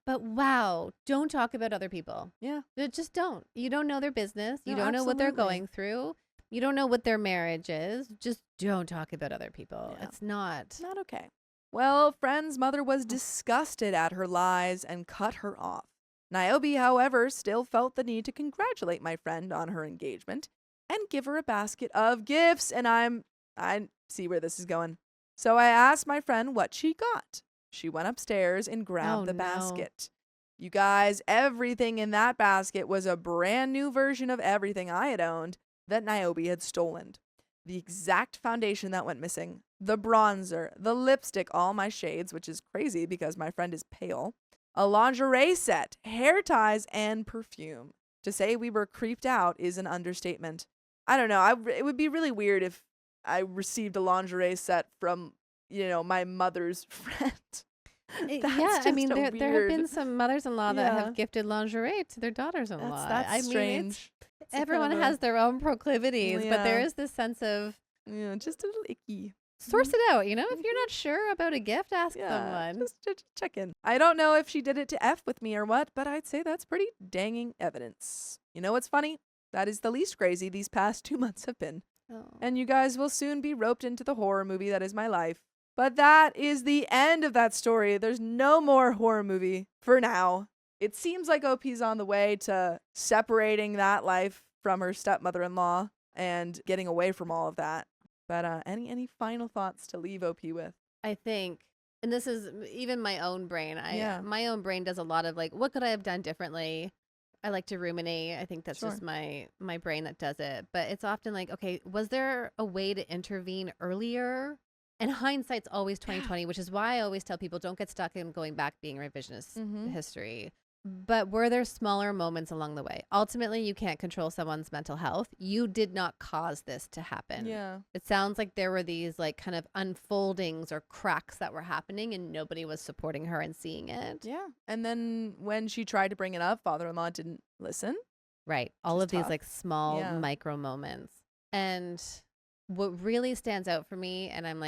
Speaker 2: But wow, don't talk about other people.
Speaker 1: Yeah.
Speaker 2: Just don't. You don't know their business. You don't know what they're going through. You don't know what their marriage is. Just don't talk about other people.
Speaker 1: Yeah.
Speaker 2: It's not
Speaker 1: okay. Well, Friend's mother was disgusted at her lies and cut her off. Niobe, however, still felt the need to congratulate my friend on her engagement and give her a basket of gifts, and I see where this is going. So I asked my friend what she got. She went upstairs and grabbed the basket. You guys, everything in that basket was a brand new version of everything I had owned that Niobe had stolen. The exact foundation that went missing, the bronzer, the lipstick, all my shades, which is crazy because my friend is pale, a lingerie set, hair ties, and perfume. To say we were creeped out is an understatement. I don't know. It would be really weird if I received a lingerie set from, my mother's friend.
Speaker 2: I mean, there have been some mothers-in-law that have gifted lingerie to their daughters-in-law.
Speaker 1: That's strange.
Speaker 2: Everyone has their own proclivities, but there is this sense of
Speaker 1: just a little icky.
Speaker 2: Source it out, if you're not sure about a gift, ask someone.
Speaker 1: Just check in. I don't know if she did it to F with me or what, but I'd say that's pretty danging evidence. You know what's funny? That is the least crazy these past 2 months have been.
Speaker 2: Oh.
Speaker 1: And you guys will soon be roped into the horror movie that is my life. But that is the end of that story. There's no more horror movie for now. It seems like OP's on the way to separating that life from her stepmother-in-law and getting away from all of that. But any final thoughts to leave OP with?
Speaker 2: I think, and this is even my own brain. My own brain does a lot of what could I have done differently? I like to ruminate. I think that's just my brain that does it. But it's often okay, was there a way to intervene earlier? And hindsight's always 20/20, which is why I always tell people don't get stuck in going back being revisionist history. But were there smaller moments along the way? Ultimately, you can't control someone's mental health. You did not cause this to happen.
Speaker 1: Yeah.
Speaker 2: It sounds like there were these kind of unfoldings or cracks that were happening and nobody was supporting her and seeing it.
Speaker 1: Yeah. And then when she tried to bring it up, father-in-law didn't listen.
Speaker 2: Right. All of
Speaker 1: tough.
Speaker 2: These small micro moments. And what really stands out for me, and I'm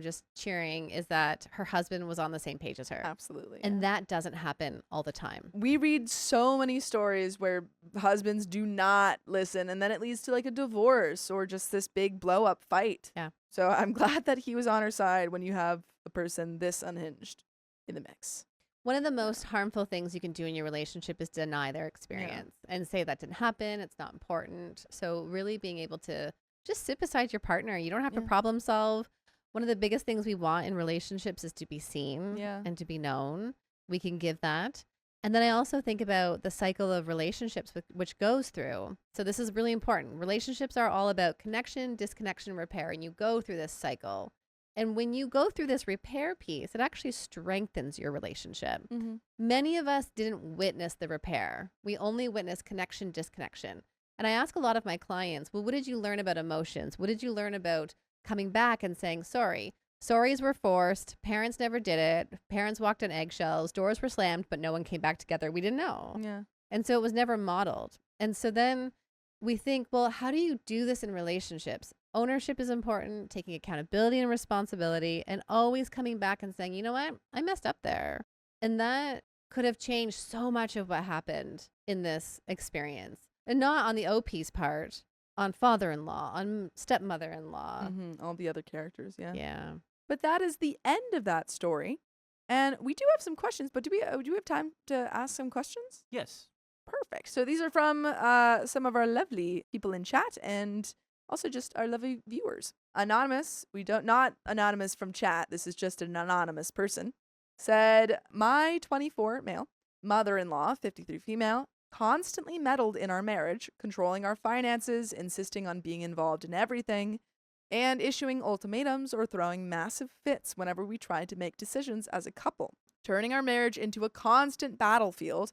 Speaker 2: just cheering, is that her husband was on the same page as her.
Speaker 1: Absolutely.
Speaker 2: And that doesn't happen all the time.
Speaker 1: We read so many stories where husbands do not listen, and then it leads to a divorce or just this big blow up fight.
Speaker 2: Yeah.
Speaker 1: So I'm glad that he was on her side when you have a person this unhinged in the mix.
Speaker 2: One of the most harmful things you can do in your relationship is deny their experience and say that didn't happen. It's not important. So really being able to just sit beside your partner. You don't have to problem solve. One of the biggest things we want in relationships is to be seen and to be known. We can give that. And then I also think about the cycle of relationships which goes through. So this is really important. Relationships are all about connection, disconnection, repair, and you go through this cycle. And when you go through this repair piece, it actually strengthens your relationship.
Speaker 1: Mm-hmm.
Speaker 2: Many of us didn't witness the repair. We only witnessed connection, disconnection. And I ask a lot of my clients, well, what did you learn about emotions? What did you learn about coming back and saying sorry? Sorries were forced. Parents never did it. Parents walked on eggshells. Doors were slammed, but no one came back together. We didn't know.
Speaker 1: Yeah.
Speaker 2: And so it was never modeled. And so then we think, well, how do you do this in relationships? Ownership is important, taking accountability and responsibility, and always coming back and saying, you know what? I messed up there. And that could have changed so much of what happened in this experience. And not on the OP's part, on father-in-law, on stepmother-in-law.
Speaker 1: All the other characters,
Speaker 2: Yeah.
Speaker 1: But that is the end of that story. And we do have some questions, but do we have time to ask some questions?
Speaker 3: Yes.
Speaker 1: Perfect. So these are from some of our lovely people in chat and also just our lovely viewers. Anonymous, not anonymous from chat, this is just an anonymous person, said, my 24 male mother-in-law, 53 female, constantly meddled in our marriage, controlling our finances, insisting on being involved in everything, and issuing ultimatums or throwing massive fits whenever we tried to make decisions as a couple, turning our marriage into a constant battlefield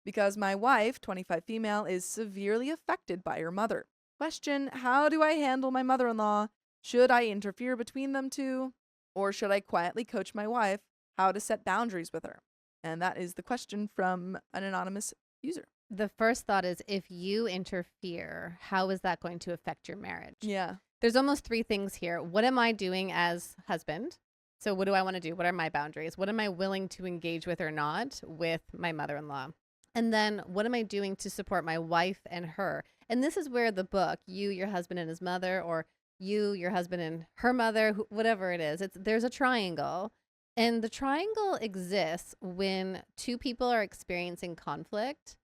Speaker 1: because my wife, 25 female, is severely affected by her mother. Question, how do I handle my mother-in-law? Should I interfere between them two? Or should I quietly coach my wife how to set boundaries with her? And that is the question from an anonymous user.
Speaker 2: The first thought is, if you interfere, how is that going to affect your marriage?
Speaker 1: Yeah.
Speaker 2: There's almost three things here. What am I doing as husband? So what do I want to do? What are my boundaries? What am I willing to engage with or not with my mother-in-law? And then what am I doing to support my wife and her? And this is where the book, You, Your Husband and His Mother, or You, Your Husband and Her Mother, whatever it is, there's a triangle. And the triangle exists when two people are experiencing conflict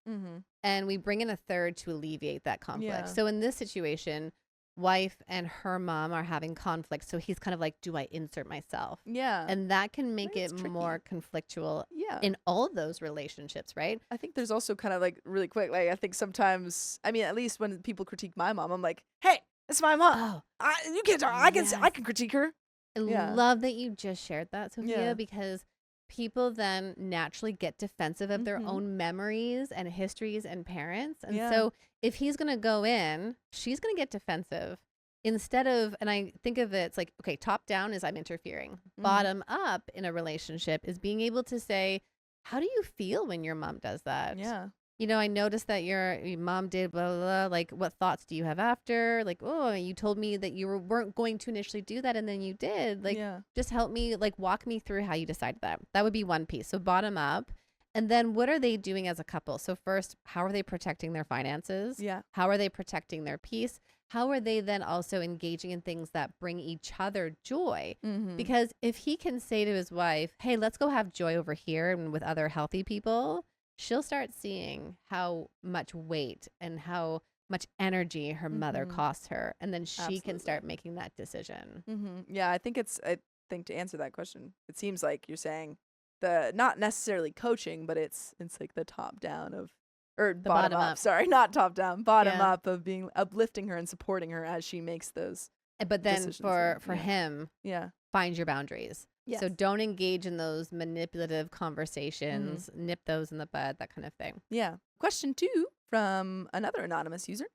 Speaker 2: and we bring in a third to alleviate that conflict.
Speaker 1: Yeah.
Speaker 2: So in this situation, wife and her mom are having conflict. So he's kind of like, do I insert myself?
Speaker 1: Yeah.
Speaker 2: And that can make
Speaker 1: That's
Speaker 2: it
Speaker 1: tricky.
Speaker 2: more conflictual
Speaker 1: Yeah.
Speaker 2: in all of those relationships, right?
Speaker 1: I think there's also kind of like really quick, like I think sometimes, I mean, at least when people critique my mom, I'm like, hey, it's my mom.
Speaker 2: Oh,
Speaker 1: You can't talk. I can critique her.
Speaker 2: I
Speaker 1: Yeah.
Speaker 2: love that you just shared that, Sophia,
Speaker 1: Yeah.
Speaker 2: because people then naturally get defensive of their own memories and histories and parents. And
Speaker 1: Yeah.
Speaker 2: so if he's going to go in, she's going to get defensive instead of, and I think of it, it's like, okay, top down is I'm interfering. Bottom up in a relationship is being able to say, how do you feel when your mom does that?
Speaker 1: Yeah.
Speaker 2: You know, I noticed that your mom did blah, blah, blah. Like, what thoughts do you have after? Like, oh, you told me that you weren't going to initially do that and then you did. Like,
Speaker 1: yeah.
Speaker 2: just help me, like, walk me through how you decided that. That would be one piece. So bottom up. And then what are they doing as a couple? So first, how are they protecting their finances?
Speaker 1: Yeah.
Speaker 2: How are they protecting their peace? How are they then also engaging in things that bring each other joy? Because if he can say to his wife, hey, let's go have joy over here and with other healthy people, she'll start seeing how much weight and how much energy her mother costs her. And then she can start making that decision.
Speaker 1: Yeah, I think to answer that question, it seems like you're saying the not necessarily coaching, but it's like the top down of, or
Speaker 2: The
Speaker 1: bottom up. Sorry, not top down, bottom
Speaker 2: Yeah.
Speaker 1: up of being uplifting her and supporting her as she makes those.
Speaker 2: But then
Speaker 1: decisions
Speaker 2: for
Speaker 1: yeah.
Speaker 2: him,
Speaker 1: Yeah.
Speaker 2: find your boundaries.
Speaker 1: Yes.
Speaker 2: So don't engage in those manipulative conversations, nip those in the bud, that kind of thing.
Speaker 1: Yeah. Question 2 from another anonymous user.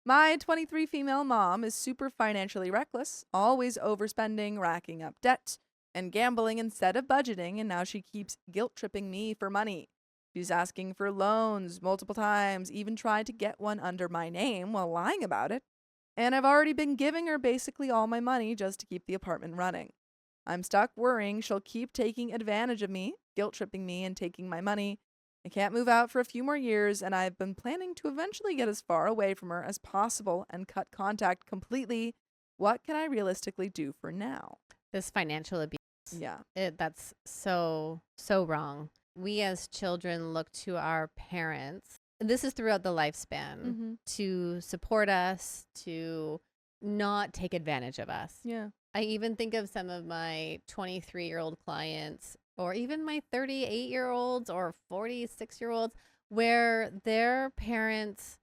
Speaker 1: My 23 female mom is super financially reckless, always overspending, racking up debt, and gambling instead of budgeting, and now she keeps guilt-tripping me for money. She's asking for loans multiple times, even tried to get one under my name while lying about it, and I've already been giving her basically all my money just to keep the apartment running. I'm stuck worrying she'll keep taking advantage of me, guilt-tripping me, and taking my money. I can't move out for a few more years, and I've been planning to eventually get as far away from her as possible and cut contact completely. What can I realistically do for now?
Speaker 2: This financial abuse,
Speaker 1: Yeah.
Speaker 2: that's so wrong. We as children look to our parents, and this is throughout the lifespan, to support us, to not take advantage of us.
Speaker 1: Yeah.
Speaker 2: I even think of some of my 23-year-old clients, or even my 38-year-olds or 46-year-olds, where their parents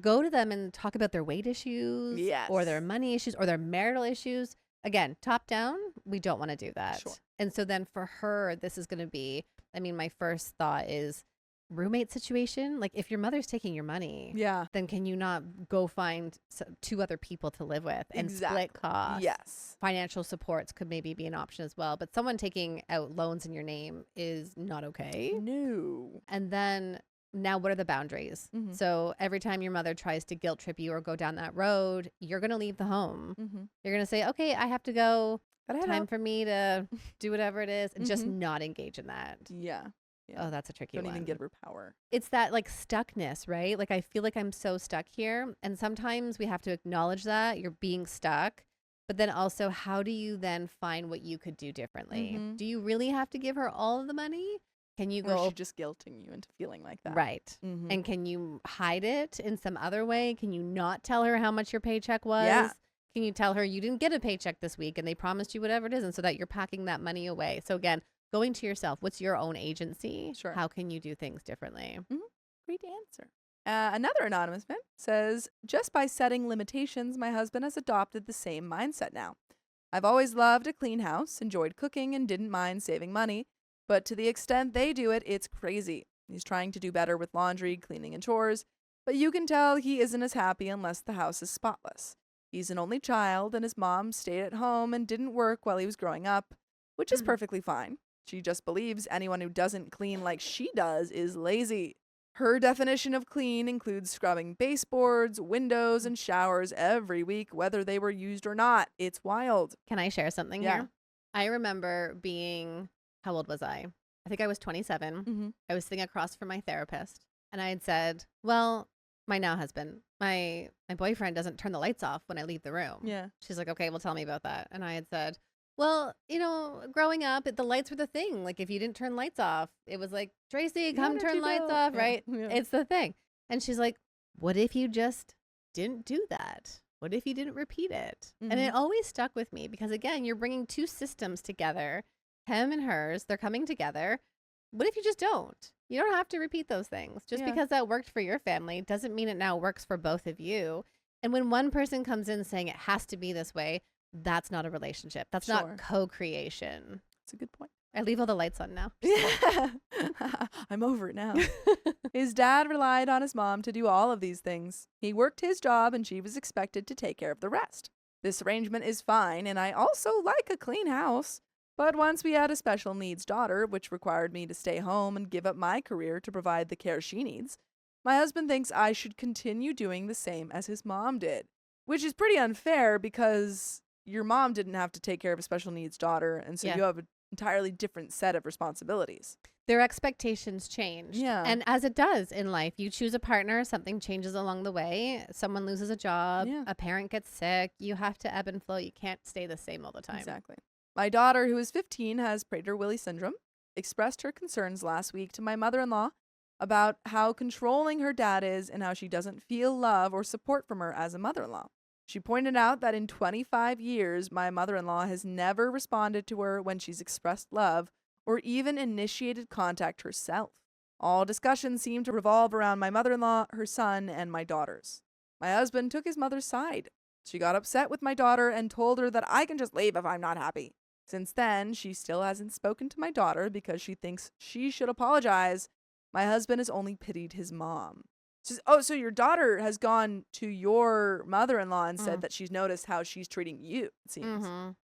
Speaker 2: go to them and talk about their weight issues or their money issues or their marital issues. Again, top down, we don't want to do that.
Speaker 1: Sure.
Speaker 2: And so then for her, this is going to be, I mean, my first thought is roommate situation. Like, if your mother's taking your money,
Speaker 1: Yeah.
Speaker 2: then can you not go find two other people to live with and split costs?
Speaker 1: Yes.
Speaker 2: Financial supports could maybe be an option as well. But someone taking out loans in your name is not okay.
Speaker 1: No.
Speaker 2: And then now what are the boundaries? So every time your mother tries to guilt trip you or go down that road, you're going to leave the home. You're going to say, okay, I have to go. Time for me to do whatever it is, and just not engage in that.
Speaker 1: Yeah.
Speaker 2: Oh, that's a tricky one.
Speaker 1: Don't even give her power.
Speaker 2: It's that like stuckness, right? Like, I feel like I'm so stuck here. And sometimes we have to acknowledge that you're being stuck. But then also, how do you then find what you could do differently? Do you really have to give her all of the money? Can you
Speaker 1: Or
Speaker 2: go?
Speaker 1: is she just guilting you into feeling like that?
Speaker 2: Right. And can you hide it in some other way? Can you not tell her how much your paycheck was?
Speaker 1: Yeah.
Speaker 2: Can you tell her you didn't get a paycheck this week and they promised you whatever it is, and so that you're packing that money away? So again, going to yourself, what's your own agency?
Speaker 1: Sure.
Speaker 2: How can you do things differently?
Speaker 1: Great answer. Another anonymous man says, just by setting limitations, my husband has adopted the same mindset now. I've always loved a clean house, enjoyed cooking, and didn't mind saving money. But to the extent they do it, it's crazy. He's trying to do better with laundry, cleaning, and chores, but you can tell he isn't as happy unless the house is spotless. He's an only child, and his mom stayed at home and didn't work while he was growing up, which is perfectly fine. She just believes anyone who doesn't clean like she does is lazy. Her definition of clean includes scrubbing baseboards, windows, and showers every week, whether they were used or not. It's wild.
Speaker 2: Can I share something
Speaker 1: Yeah.
Speaker 2: here? I remember being, how old was I? I think I was 27. I was sitting across from my therapist, and I had said, well, my now husband, my boyfriend doesn't turn the lights off when I leave the room.
Speaker 1: Yeah.
Speaker 2: She's like, okay, well, tell me about that. And I had said, Well, growing up, the lights were the thing. Like if you didn't turn lights off, it was like, Tracy, come turn lights off, right?
Speaker 1: Yeah.
Speaker 2: It's the thing. And she's like, what if you just didn't do that? What if you didn't repeat it? And it always stuck with me because, again, you're bringing two systems together, him and hers. They're coming together. What if you just don't? You don't have to repeat those things. Just because that worked for your family doesn't mean it now works for both of you. And when one person comes in saying it has to be this way, that's not a relationship. That's not co-creation.
Speaker 1: That's a good point.
Speaker 2: I leave all the lights on now.
Speaker 1: Yeah. I'm over it now. His dad relied on his mom to do all of these things. He worked his job and she was expected to take care of the rest. This arrangement is fine, and I also like a clean house. But once we had a special needs daughter, which required me to stay home and give up my career to provide the care she needs, my husband thinks I should continue doing the same as his mom did, which is pretty unfair because your mom didn't have to take care of a special needs daughter, and so you have an entirely different set of responsibilities.
Speaker 2: Their expectations change.
Speaker 1: Yeah.
Speaker 2: And as it does in life, you choose a partner, something changes along the way. Someone loses a job, a parent gets sick. You have to ebb and flow. You can't stay the same all the time.
Speaker 1: Exactly. My daughter, who is 15, has Prader-Willi syndrome, expressed her concerns last week to my mother-in-law about how controlling her dad is and how she doesn't feel love or support from her as a mother-in-law. She pointed out that in 25 years, my mother-in-law has never responded to her when she's expressed love or even initiated contact herself. All discussions seem to revolve around my mother-in-law, her son, and my daughters. My husband took his mother's side. She got upset with my daughter and told her that I can just leave if I'm not happy. Since then, she still hasn't spoken to my daughter because she thinks she should apologize. My husband has only pitied his mom. She says, so your daughter has gone to your mother-in-law and said that she's noticed how she's treating you, it seems.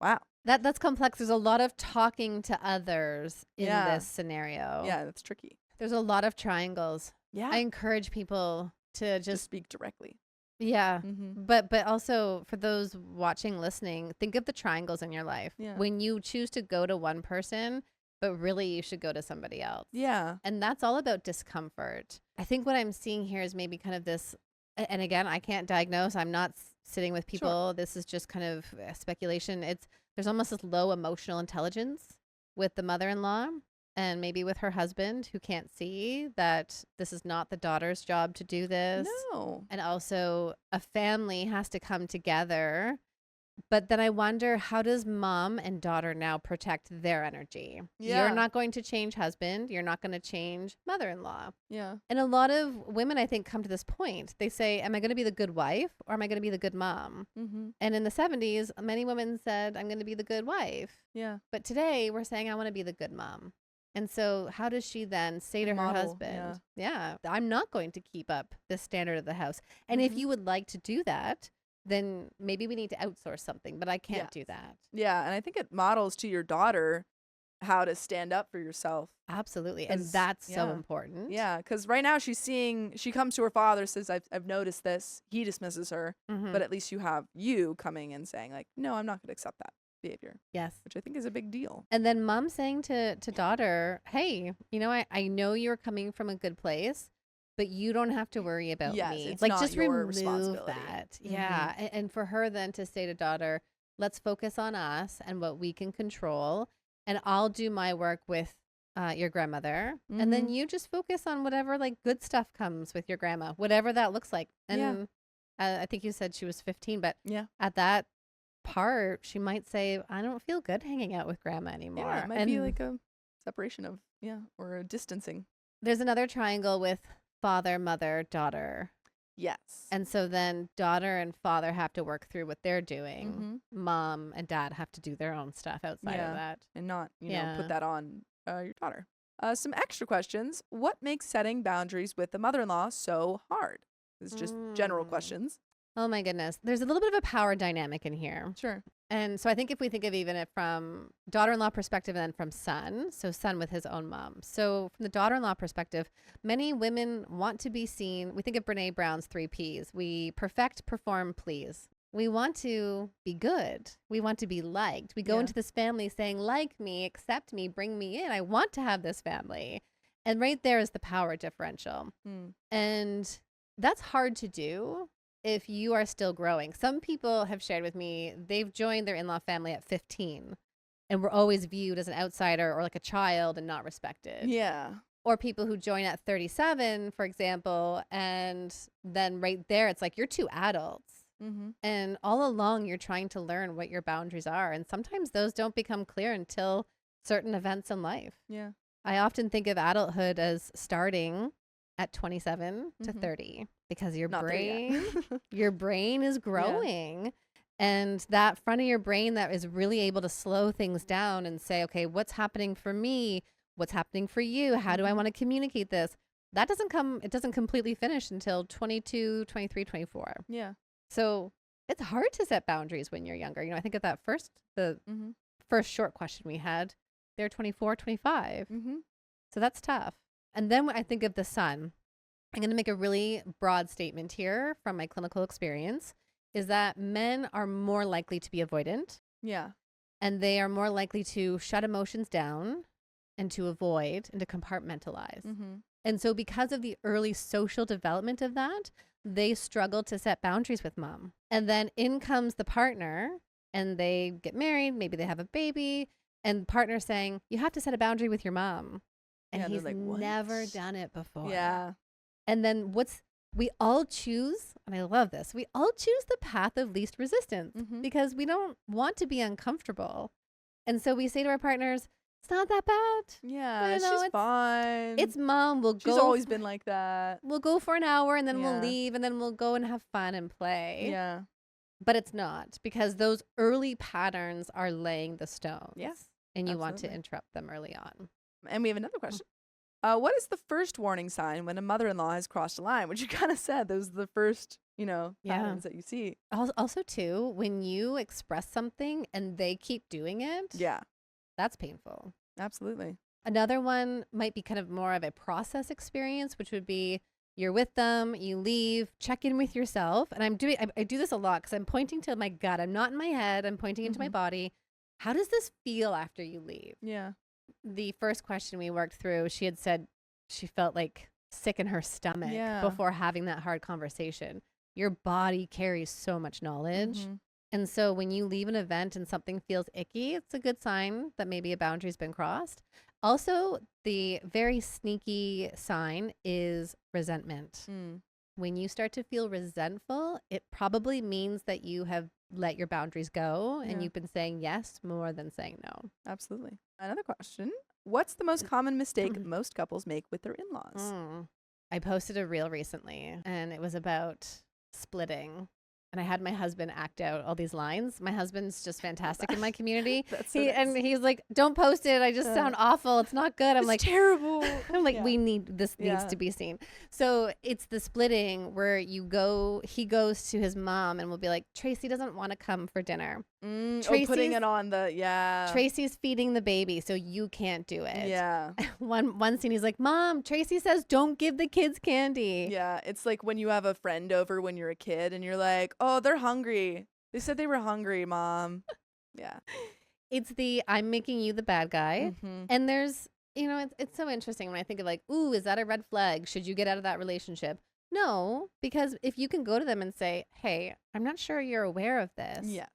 Speaker 1: Wow.
Speaker 2: That's complex. There's a lot of talking to others in this scenario.
Speaker 1: Yeah, that's tricky.
Speaker 2: There's a lot of triangles.
Speaker 1: Yeah.
Speaker 2: I encourage people to just
Speaker 1: speak directly.
Speaker 2: Yeah. But also for those watching, listening, think of the triangles in your life.
Speaker 1: Yeah.
Speaker 2: When you choose to go to one person, but really you should go to somebody else.
Speaker 1: Yeah.
Speaker 2: And that's all about discomfort. I think what I'm seeing here is maybe kind of this, and again, I can't diagnose. I'm not sitting with people. Sure. This is just kind of speculation. There's almost this low emotional intelligence with the mother-in-law and maybe with her husband, who can't see that this is not the daughter's job to do this.
Speaker 1: No.
Speaker 2: And also a family has to come together. But then I wonder, how does mom and daughter now protect their energy?
Speaker 1: Yeah.
Speaker 2: You're not going to change husband. You're not going to change mother-in-law.
Speaker 1: Yeah.
Speaker 2: And a lot of women, I think, come to this point. They say, am I going to be the good wife or am I going to be the good mom? And in the 70s, many women said, I'm going to be the good wife.
Speaker 1: Yeah.
Speaker 2: But today we're saying, I want to be the good mom. And so how does she then say to her husband, I'm not going to keep up the standard of the house. And if you would like to do that, then maybe we need to outsource something, but I can't do that.
Speaker 1: Yeah, and I think it models to your daughter how to stand up for yourself.
Speaker 2: Absolutely, and that's so important.
Speaker 1: Yeah, because right now she comes to her father, says, I've noticed this. He dismisses her, but at least you have you coming and saying, like, no, I'm not going to accept that behavior.
Speaker 2: Yes.
Speaker 1: Which I think is a big deal.
Speaker 2: And then mom saying to daughter, hey, I know you're coming from a good place, but you don't have to worry about me.
Speaker 1: It's
Speaker 2: like,
Speaker 1: not
Speaker 2: just
Speaker 1: your
Speaker 2: remove
Speaker 1: responsibility.
Speaker 2: that. Yeah. And for her then to say to daughter, let's focus on us and what we can control. And I'll do my work with your grandmother. And then you just focus on whatever like good stuff comes with your grandma, whatever that looks like. And I think you said she was 15, but at that part, she might say, I don't feel good hanging out with grandma anymore.
Speaker 1: Yeah, it might be like a separation of, or a distancing.
Speaker 2: There's another triangle with father, mother, daughter.
Speaker 1: Yes.
Speaker 2: And so then daughter and father have to work through what they're doing. Mom and dad have to do their own stuff outside of that.
Speaker 1: And not, put that on your daughter. Some extra questions. What makes setting boundaries with the mother-in-law so hard? It's just general questions.
Speaker 2: Oh my goodness. There's a little bit of a power dynamic in here.
Speaker 1: Sure.
Speaker 2: And so I think if we think of even it from daughter-in-law perspective and then from son, so son with his own mom. So from the daughter-in-law perspective, many women want to be seen. We think of Brene Brown's 3 Ps. We perfect, perform, please. We want to be good. We want to be liked. We go into this family saying, like me, accept me, bring me in. I want to have this family. And right there is the power differential. And that's hard to do if you are still growing. Some people have shared with me, they've joined their in-law family at 15. and we're always viewed as an outsider or like a child and not respected.
Speaker 1: Yeah.
Speaker 2: Or people who join at 37, for example, and then right there, it's like you're two adults.
Speaker 1: Mm-hmm.
Speaker 2: And all along, you're trying to learn what your boundaries are. And sometimes those don't become clear until certain events in life.
Speaker 1: Yeah.
Speaker 2: I often think of adulthood as starting at 27 to
Speaker 1: Mhm.
Speaker 2: 30 because your
Speaker 1: Not there yet.
Speaker 2: your brain is growing. And that front of your brain that is really able to slow things down and say, okay, what's happening for me? What's happening for you? How do I want to communicate this? It doesn't completely finish until 22, 23, 24.
Speaker 1: Yeah.
Speaker 2: So it's hard to set boundaries when you're younger. You know, I think of the
Speaker 1: Mm-hmm.
Speaker 2: first short question we had, they're 24, 25.
Speaker 1: Mm-hmm.
Speaker 2: So that's tough. And then when I think of the son, I'm going to make a really broad statement here from my clinical experience, is that men are more likely to be avoidant,
Speaker 1: Yeah.
Speaker 2: and they are more likely to shut emotions down and to avoid and to compartmentalize.
Speaker 1: Mm-hmm.
Speaker 2: And so because of the early social development of that, they struggle to set boundaries with mom. And then in comes the partner, and they get married, maybe they have a baby, and partner saying, you have to set a boundary with your mom. And
Speaker 1: Yeah, they're
Speaker 2: he's
Speaker 1: like, "What?"
Speaker 2: never done it before.
Speaker 1: Yeah.
Speaker 2: And then we all choose, and I love this, we all choose the path of least resistance
Speaker 1: Mhm.
Speaker 2: because we don't want to be uncomfortable. And so we say to our partners, it's not that bad.
Speaker 1: Yeah.
Speaker 2: You know,
Speaker 1: She's fine.
Speaker 2: It's mom.
Speaker 1: She's always been like that.
Speaker 2: We'll go for an hour and then we'll
Speaker 1: Yeah.
Speaker 2: leave and then we'll go and have fun and play.
Speaker 1: Yeah.
Speaker 2: But it's not, because those early patterns are laying the stones.
Speaker 1: Yes,
Speaker 2: And you want to
Speaker 1: absolutely.
Speaker 2: interrupt them early on.
Speaker 1: And we have another question. What is the first warning sign when a mother-in-law has crossed a line? Which you kind of said, those are the first,
Speaker 2: Yeah.
Speaker 1: patterns that you see.
Speaker 2: Also, too, when you express something and they keep doing it,
Speaker 1: Yeah,
Speaker 2: that's painful.
Speaker 1: absolutely.
Speaker 2: Another one might be kind of more of a process experience, which would be you're with them, you leave, check in with yourself. And I do this a lot because I'm pointing to my gut. I'm not in my head. I'm pointing into my
Speaker 1: Mhm.
Speaker 2: body. How does this feel after you leave?
Speaker 1: Yeah.
Speaker 2: The first question we worked through, she had said she felt like sick in her stomach
Speaker 1: Yeah.
Speaker 2: before having that hard conversation. Your body carries so much knowledge.
Speaker 1: Mhm.
Speaker 2: And so when you leave an event and something feels icky, it's a good sign that maybe a boundary's been crossed. Also, the very sneaky sign is resentment.
Speaker 1: Mm.
Speaker 2: When you start to feel resentful, it probably means that you have let your boundaries go and
Speaker 1: Yeah.
Speaker 2: you've been saying yes more than saying no.
Speaker 1: Absolutely. Another question. What's the most common mistake most couples make with their in-laws?
Speaker 2: I posted a reel recently and it was about splitting. And I had my husband act out all these lines. My husband's just fantastic in my community.
Speaker 1: That's so nice.
Speaker 2: And he's like, don't post it. I just sound awful. It's not good. I'm
Speaker 1: It's
Speaker 2: like,
Speaker 1: terrible.
Speaker 2: I'm like,
Speaker 1: Yeah.
Speaker 2: this needs
Speaker 1: Yeah.
Speaker 2: to be seen. So it's the splitting where he goes to his mom and will be like, Tracy doesn't want to come for dinner.
Speaker 1: Putting
Speaker 2: Tracy's-
Speaker 1: it on the, yeah.
Speaker 2: Tracy's feeding the baby, so you can't do it.
Speaker 1: Yeah.
Speaker 2: One scene, he's like, Mom, Tracy says don't give the kids candy.
Speaker 1: Yeah. It's like when you have a friend over when you're a kid and you're like, oh, they're hungry. They said they were hungry, Mom. Yeah.
Speaker 2: It's I'm making you the bad guy.
Speaker 1: Mhm.
Speaker 2: And there's, it's so interesting when I think of like, ooh, is that a red flag? Should you get out of that relationship? No, because if you can go to them and say, hey, I'm not sure you're aware of this.
Speaker 1: Yes.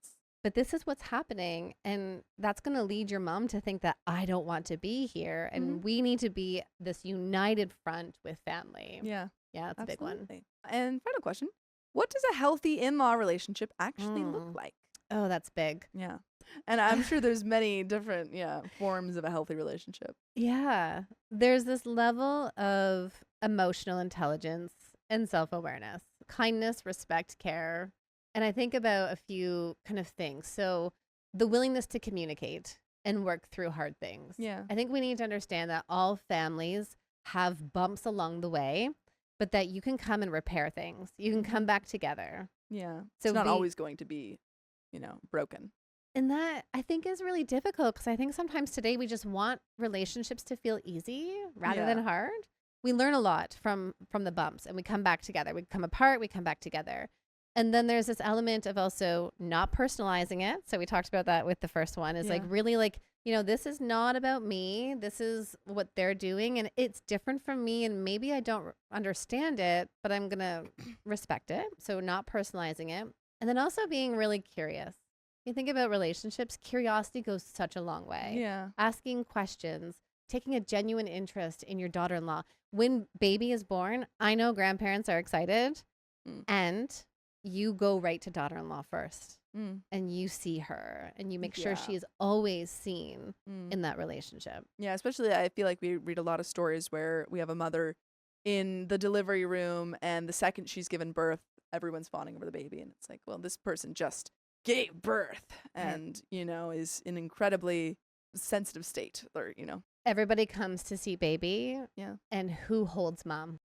Speaker 2: But this is what's happening. And that's going to lead your mom to think that I don't want to be here. And we need to be this united front with family.
Speaker 1: Yeah.
Speaker 2: Yeah, that's a big one.
Speaker 1: Absolutely. And final question. What does a healthy in-law relationship actually look like?
Speaker 2: Oh, that's big.
Speaker 1: Yeah. And I'm sure there's many different, forms of a healthy relationship.
Speaker 2: Yeah. There's this level of emotional intelligence and self-awareness, kindness, respect, care. And I think about a few kind of things. So the willingness to communicate and work through hard things.
Speaker 1: Yeah.
Speaker 2: I think we need to understand that all families have bumps along the way, but that you can come and repair things. You can come back together.
Speaker 1: Yeah.
Speaker 2: So
Speaker 1: it's not
Speaker 2: be-
Speaker 1: always going to be, broken.
Speaker 2: And that I think is really difficult because I think sometimes today we just want relationships to feel easy rather than hard. We learn a lot from the bumps and we come back together. We come apart, we come back together. And then there's this element of also not personalizing it. So we talked about that with the first one is like
Speaker 1: Yeah.
Speaker 2: really like, this is not about me. This is what they're doing and it's different from me and maybe I don't understand it, but I'm going to respect it. So not personalizing it. And then also being really curious. You think about relationships, curiosity goes such a long way.
Speaker 1: Yeah.
Speaker 2: Asking questions, taking a genuine interest in your daughter-in-law. When baby is born, I know grandparents are excited, and you go right to daughter-in-law first, and you see her, and you make sure she is always seen in that relationship.
Speaker 1: Yeah, especially I feel like we read a lot of stories where we have a mother in the delivery room, and the second she's given birth, everyone's fawning over the baby, and it's like, well, this person just gave birth and, you know, is in incredibly sensitive state, or, you know.
Speaker 2: Everybody comes to see baby.
Speaker 1: Yeah.
Speaker 2: And who holds mom?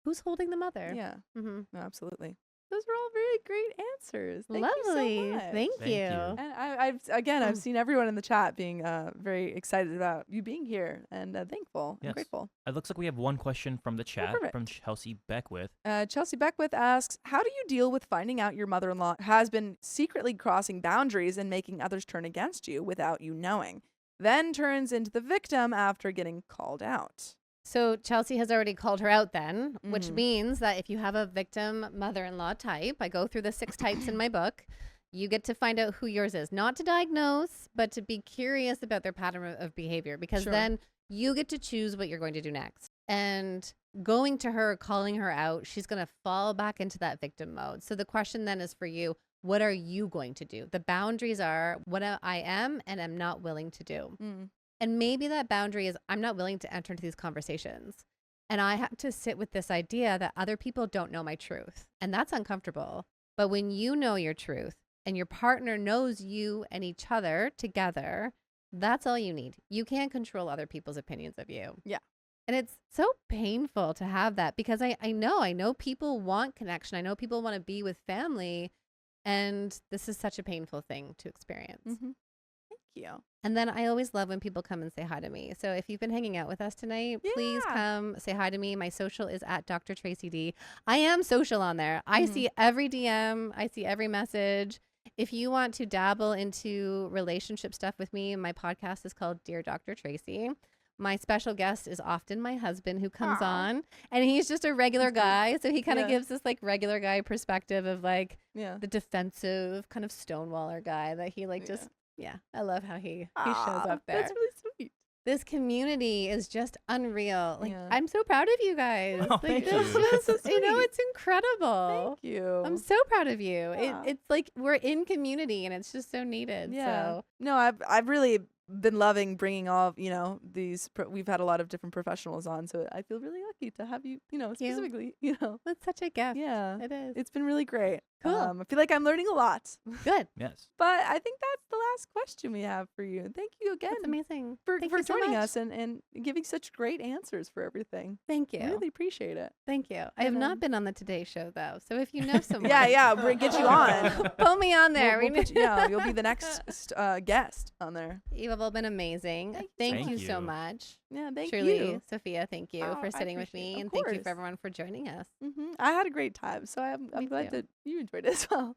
Speaker 2: Who's holding the mother?
Speaker 1: Yeah. No, absolutely. Those were all very great answers. Thank
Speaker 2: Lovely.
Speaker 1: you so much.
Speaker 2: Thank you.
Speaker 1: And I've seen everyone in the chat being very excited about you being here and thankful and grateful.
Speaker 3: It looks like we have one question from the chat from Chelsea Beckwith.
Speaker 1: Chelsea Beckwith asks, how do you deal with finding out your mother-in-law has been secretly crossing boundaries and making others turn against you without you knowing, then turns into the victim after getting called out?
Speaker 2: So Chelsea has already called her out then, which means that if you have a victim mother-in-law type, I go through the 6 types in my book, you get to find out who yours is. Not to diagnose, but to be curious about their pattern of behavior, because then you get to choose what you're going to do next. And going to her, calling her out, she's going to fall back into that victim mode. So the question then is for you, what are you going to do? The boundaries are what I am and am not willing to do. And maybe that boundary is I'm not willing to enter into these conversations. And I have to sit with this idea that other people don't know my truth. And that's uncomfortable. But when you know your truth and your partner knows you and each other together, that's all you need. You can't control other people's opinions of you.
Speaker 1: Yeah.
Speaker 2: And it's so painful to have that, because I know people want connection. I know people want to be with family. And this is such a painful thing to experience.
Speaker 1: Thank you.
Speaker 2: And then I always love when people come and say hi to me. So if you've been hanging out with us tonight, please come say hi to me. My social is at Dr. Tracy D. I am social on there. I see every DM. I see every message. If you want to dabble into relationship stuff with me, my podcast is called Dear Dr. Tracy. My special guest is often my husband, who comes on, and he's just a regular guy. So he kind of gives this like regular guy perspective of like the defensive kind of stonewaller guy that he like just. Yeah, I love how he shows up there.
Speaker 1: That's really sweet.
Speaker 2: This community is just unreal. Like, I'm so proud of you guys.
Speaker 3: Oh,
Speaker 2: like,
Speaker 3: thank you.
Speaker 2: you know, it's incredible.
Speaker 1: Thank you.
Speaker 2: I'm so proud of you. It's like we're in community, and it's just so needed.
Speaker 1: Yeah.
Speaker 2: So.
Speaker 1: No, I've really been loving bringing all, you know, these, we've had a lot of different professionals on, so I feel really lucky to have you, you know, specifically, you know.
Speaker 2: That's such a gift.
Speaker 1: Yeah.
Speaker 2: It is.
Speaker 1: It's been really great.
Speaker 2: Cool.
Speaker 1: I feel like I'm learning a lot.
Speaker 2: Good.
Speaker 3: Yes.
Speaker 1: But I think that's the last question we have for you. Thank you again.
Speaker 2: That's amazing.
Speaker 1: For
Speaker 2: Thank you so
Speaker 1: joining
Speaker 2: much.
Speaker 1: us and giving such great answers for everything.
Speaker 2: Thank you.
Speaker 1: I really appreciate it.
Speaker 2: Thank you. I have not been on the Today Show, though. So if you know someone.
Speaker 1: We'll get you on.
Speaker 2: Pull me on there.
Speaker 1: We'll put you, you'll be the next guest on there.
Speaker 2: You have all been amazing. Thank you so much.
Speaker 1: Yeah, thank
Speaker 2: Truly,
Speaker 1: you.
Speaker 2: Sophia, thank you for sitting with
Speaker 1: appreciate
Speaker 2: me.
Speaker 1: it.
Speaker 2: And
Speaker 1: Of
Speaker 2: thank you
Speaker 1: course.
Speaker 2: for everyone for joining us.
Speaker 1: I had a great time, so I'm glad
Speaker 2: too.
Speaker 1: that you enjoyed it as well.